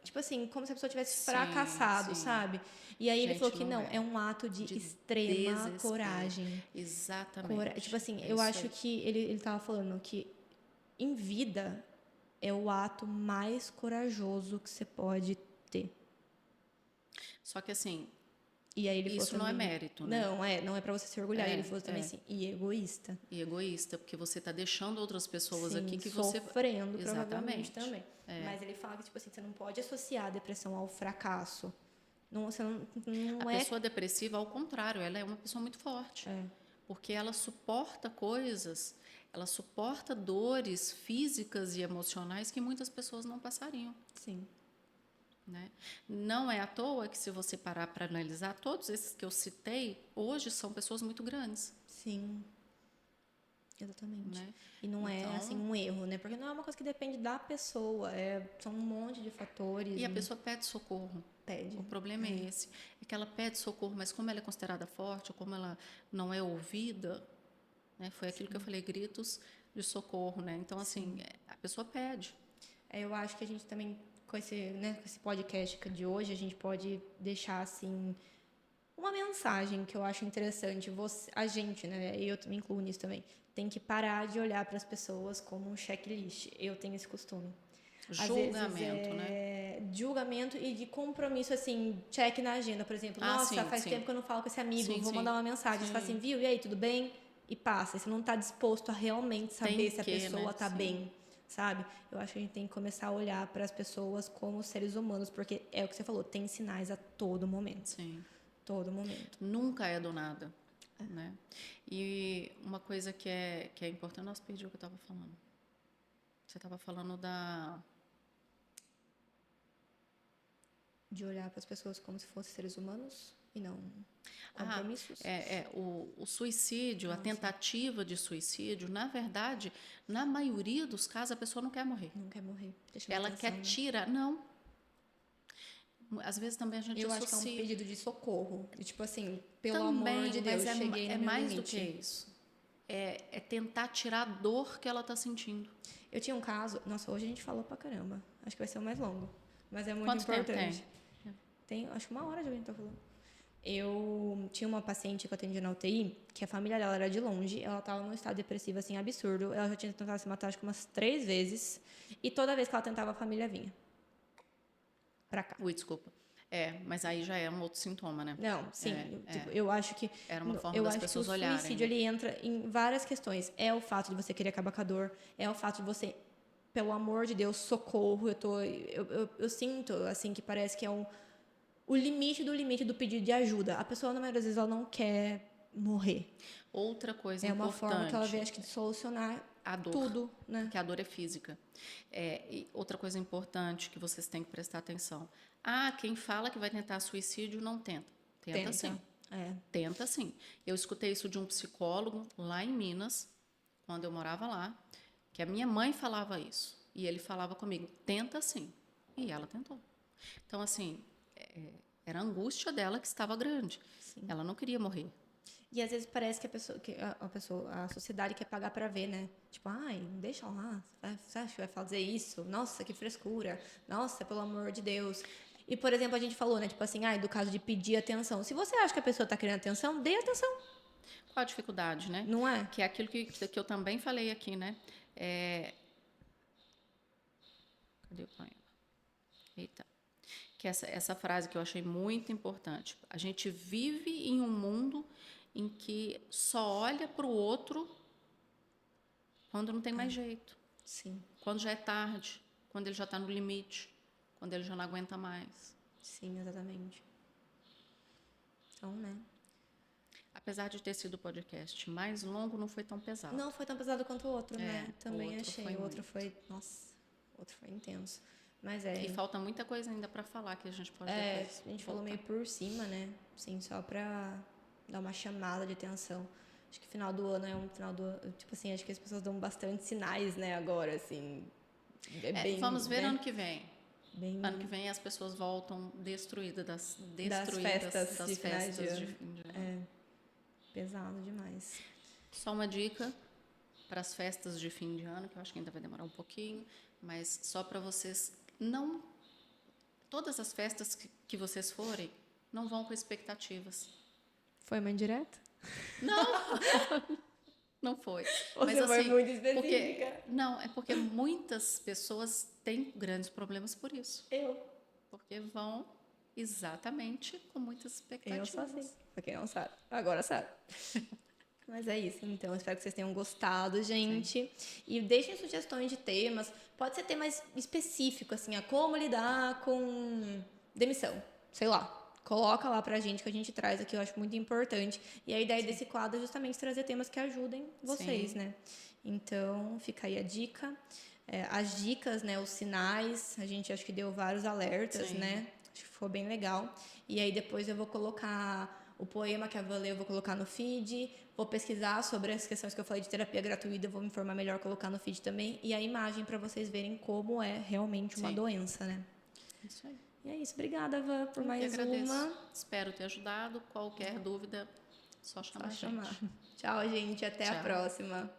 A: tipo assim, como se a pessoa tivesse
B: Sim,
A: fracassado,
B: sim.
A: sabe? E aí ele falou
B: Gente,
A: que
B: não
A: não, é
B: é.
A: um ato de
B: De
A: extrema
B: desespero.
A: coragem. Tipo
B: Exatamente.
A: assim,
B: É
A: eu
B: isso
A: acho
B: aí.
A: que ele tava falando que em vida é o ato mais corajoso que você pode ter.
B: Só que assim,
A: E aí ele falou
B: isso não é
A: também,
B: mérito, né?
A: não é para você se orgulhar. E ele
B: É,
A: falou também
B: é.
A: assim, e egoísta.
B: E egoísta, porque você está deixando outras pessoas aqui
A: Sim,
B: que você.
A: sofrendo provavelmente
B: Exatamente.
A: também.
B: É.
A: Mas ele fala que tipo assim, você não pode associar a depressão ao fracasso. Não, você não,
B: A
A: não é,
B: pessoa depressiva, ao contrário, ela é uma pessoa muito forte. Porque ela suporta coisas, ela suporta dores físicas e emocionais que muitas pessoas não passariam.
A: sim,
B: Né? Não é à toa que, se você parar para analisar, todos esses que eu citei hoje são pessoas muito grandes.
A: sim, exatamente.
B: Né?
A: E não é assim
B: Então,
A: um erro, né? Porque não é uma coisa que depende da pessoa, são um monte de fatores,
B: e a pessoa pede socorro.
A: pede.
B: O problema é esse, é que ela pede socorro, mas como ela é considerada forte, ou como ela não é ouvida, né? Foi aquilo que eu falei, gritos de socorro, né? Então, assim, a pessoa pede.
A: Eu acho que a gente também, com esse podcast de hoje, a gente pode deixar, assim, uma mensagem que eu acho interessante. A gente, né, e eu me incluo nisso também, tem que parar de olhar para as pessoas como um checklist. Eu tenho esse costume. Às vezes
B: Julgamento, né?
A: é julgamento e de compromisso, assim, check na agenda, por exemplo.
B: Ah,
A: Nossa,
B: sim,
A: faz
B: sim.
A: tempo que eu não falo com esse amigo,
B: Sim,
A: vou mandar
B: sim.
A: uma mensagem. Você fala assim,
B: Sim.
A: viu? E aí, tudo bem? E passa. E você não está disposto a realmente
B: Tem
A: saber se a
B: que,
A: pessoa
B: né?
A: está
B: Sim.
A: bem, sabe? Eu acho que a gente tem que começar a olhar para as pessoas como seres humanos, porque é o que você falou, tem sinais a todo momento.
B: Sim.
A: Todo momento.
B: Nunca é do nada, né? E uma coisa que é importante, nossa, perdi o que eu estava falando. Você estava falando da...
A: De olhar para as pessoas como se fossem seres humanos e não
B: Ah,
A: compromissos.
B: o suicídio, a tentativa de suicídio, na verdade, na maioria dos casos, a pessoa não quer morrer.
A: Não quer morrer. Deixa
B: Ela
A: atenção,
B: quer
A: né?
B: tirar. Não. Às vezes também a gente
A: Eu acho que é um
B: associa.
A: pedido de socorro. E, tipo assim, pelo amor de
B: Também,
A: Deus,
B: mas
A: cheguei
B: é
A: no meu
B: mais do que
A: limite.
B: isso. É tentar tirar a dor que ela está sentindo.
A: Eu tinha um caso. Nossa, hoje a gente falou pra caramba. Acho que vai ser o mais longo. Mas é muito
B: Quanto tempo
A: importante.
B: tem?
A: Tem, acho que 1 hora já a gente tá falando. Eu tinha uma paciente que eu atendia na UTI, que a família dela era de longe, ela tava num estado depressivo, assim, absurdo. Ela já tinha tentado se matar, acho que umas 3 vezes. E toda vez que ela tentava, a família vinha pra cá.
B: Ui, desculpa. Mas aí já é um outro sintoma, né?
A: Não, sim, tipo,
B: Era uma forma
A: eu
B: das
A: acho que o
B: pessoas olharem,
A: suicídio
B: né?
A: ele entra em várias questões. É o fato de você querer acabar com a dor, é o fato de você, pelo amor de Deus, socorro. Eu sinto assim que parece que é o limite do limite do pedido de ajuda. A pessoa, na maioria das vezes, ela não quer morrer.
B: Outra coisa
A: É uma forma que ela vê,
B: importante,
A: acho que, de solucionar
B: a dor.
A: tudo, né?
B: Que a dor é física. E outra coisa importante que vocês têm que prestar atenção. Ah, quem fala que vai tentar suicídio não tenta. Tenta sim. Tenta sim. Eu escutei isso de um psicólogo lá em Minas, quando eu morava lá, que a minha mãe falava isso. E ele falava comigo, tenta sim. E ela tentou. Então, assim, era a angústia dela que estava grande.
A: Sim.
B: Ela não queria morrer.
A: E às vezes parece que a sociedade quer pagar pra ver, né? Tipo, ai, deixa lá, você acha que vai fazer isso? Nossa, que frescura. Nossa, pelo amor de Deus. E, por exemplo, a gente falou, né? Tipo assim, ai, do caso de pedir atenção. Se você acha que a pessoa tá querendo atenção, dê atenção.
B: Qual a dificuldade, né?
A: Não é?
B: Que é aquilo que eu também falei aqui, né? Cadê o poema? Eita. Que essa frase que eu achei muito importante. A gente vive em um mundo em que só olha para o outro quando não tem mais jeito.
A: Sim,
B: Quando já é tarde, quando ele já está no limite, quando ele já não aguenta mais.
A: sim, exatamente. Então, né?
B: Apesar de ter sido o podcast mais longo, não foi tão pesado.
A: Não foi tão pesado quanto o outro, né? Também
B: o outro
A: achei.
B: foi
A: O outro
B: muito.
A: foi. Nossa, o outro foi intenso. Mas
B: E falta muita coisa ainda para falar que a gente pode depois
A: a gente falou
B: voltar.
A: meio por cima, né? Assim, só pra dar uma chamada de atenção. Acho que final do ano é um final do ano. Tipo assim, acho que as pessoas dão bastante sinais, né, agora, assim.
B: Vamos ver
A: né?
B: ano que vem.
A: Bem
B: Ano que vem as pessoas voltam destruídas das
A: festas de finais de
B: festas de
A: ano.
B: fim de ano.
A: Pesado demais.
B: Só uma dica para as festas de fim de ano, que eu acho que ainda vai demorar um pouquinho, mas só para vocês não. Todas as festas que vocês forem, não vão com expectativas.
A: Foi uma indireta?
B: Não foi.
A: Você foi muito específica.
B: Não, é porque muitas pessoas têm grandes problemas por isso. Porque vão exatamente com muitas expectativas.
A: Eu sou assim. Pra quem não sabe, agora sabe. Mas é isso, então. Espero que vocês tenham gostado, gente. Sim. E deixem sugestões de temas. Pode ser tema específico, assim, a como lidar com demissão. Sei lá. Coloca lá pra gente que a gente traz aqui, eu acho muito importante. E a ideia desse quadro é justamente trazer temas que ajudem vocês, né? Então, fica aí a dica. As dicas, né? Os sinais. A gente acho que deu vários alertas, né? Acho que ficou bem legal. E aí depois eu vou colocar o poema que a Van leu, eu vou colocar no feed. Vou pesquisar sobre as questões que eu falei de terapia gratuita, vou me informar melhor, colocar no feed também. E a imagem para vocês verem como é realmente uma doença, né?
B: Isso aí.
A: E é isso. Obrigada, Van, por mais uma.
B: Espero ter ajudado. Qualquer dúvida, só chamar a gente.
A: Tchau, gente. Até a próxima.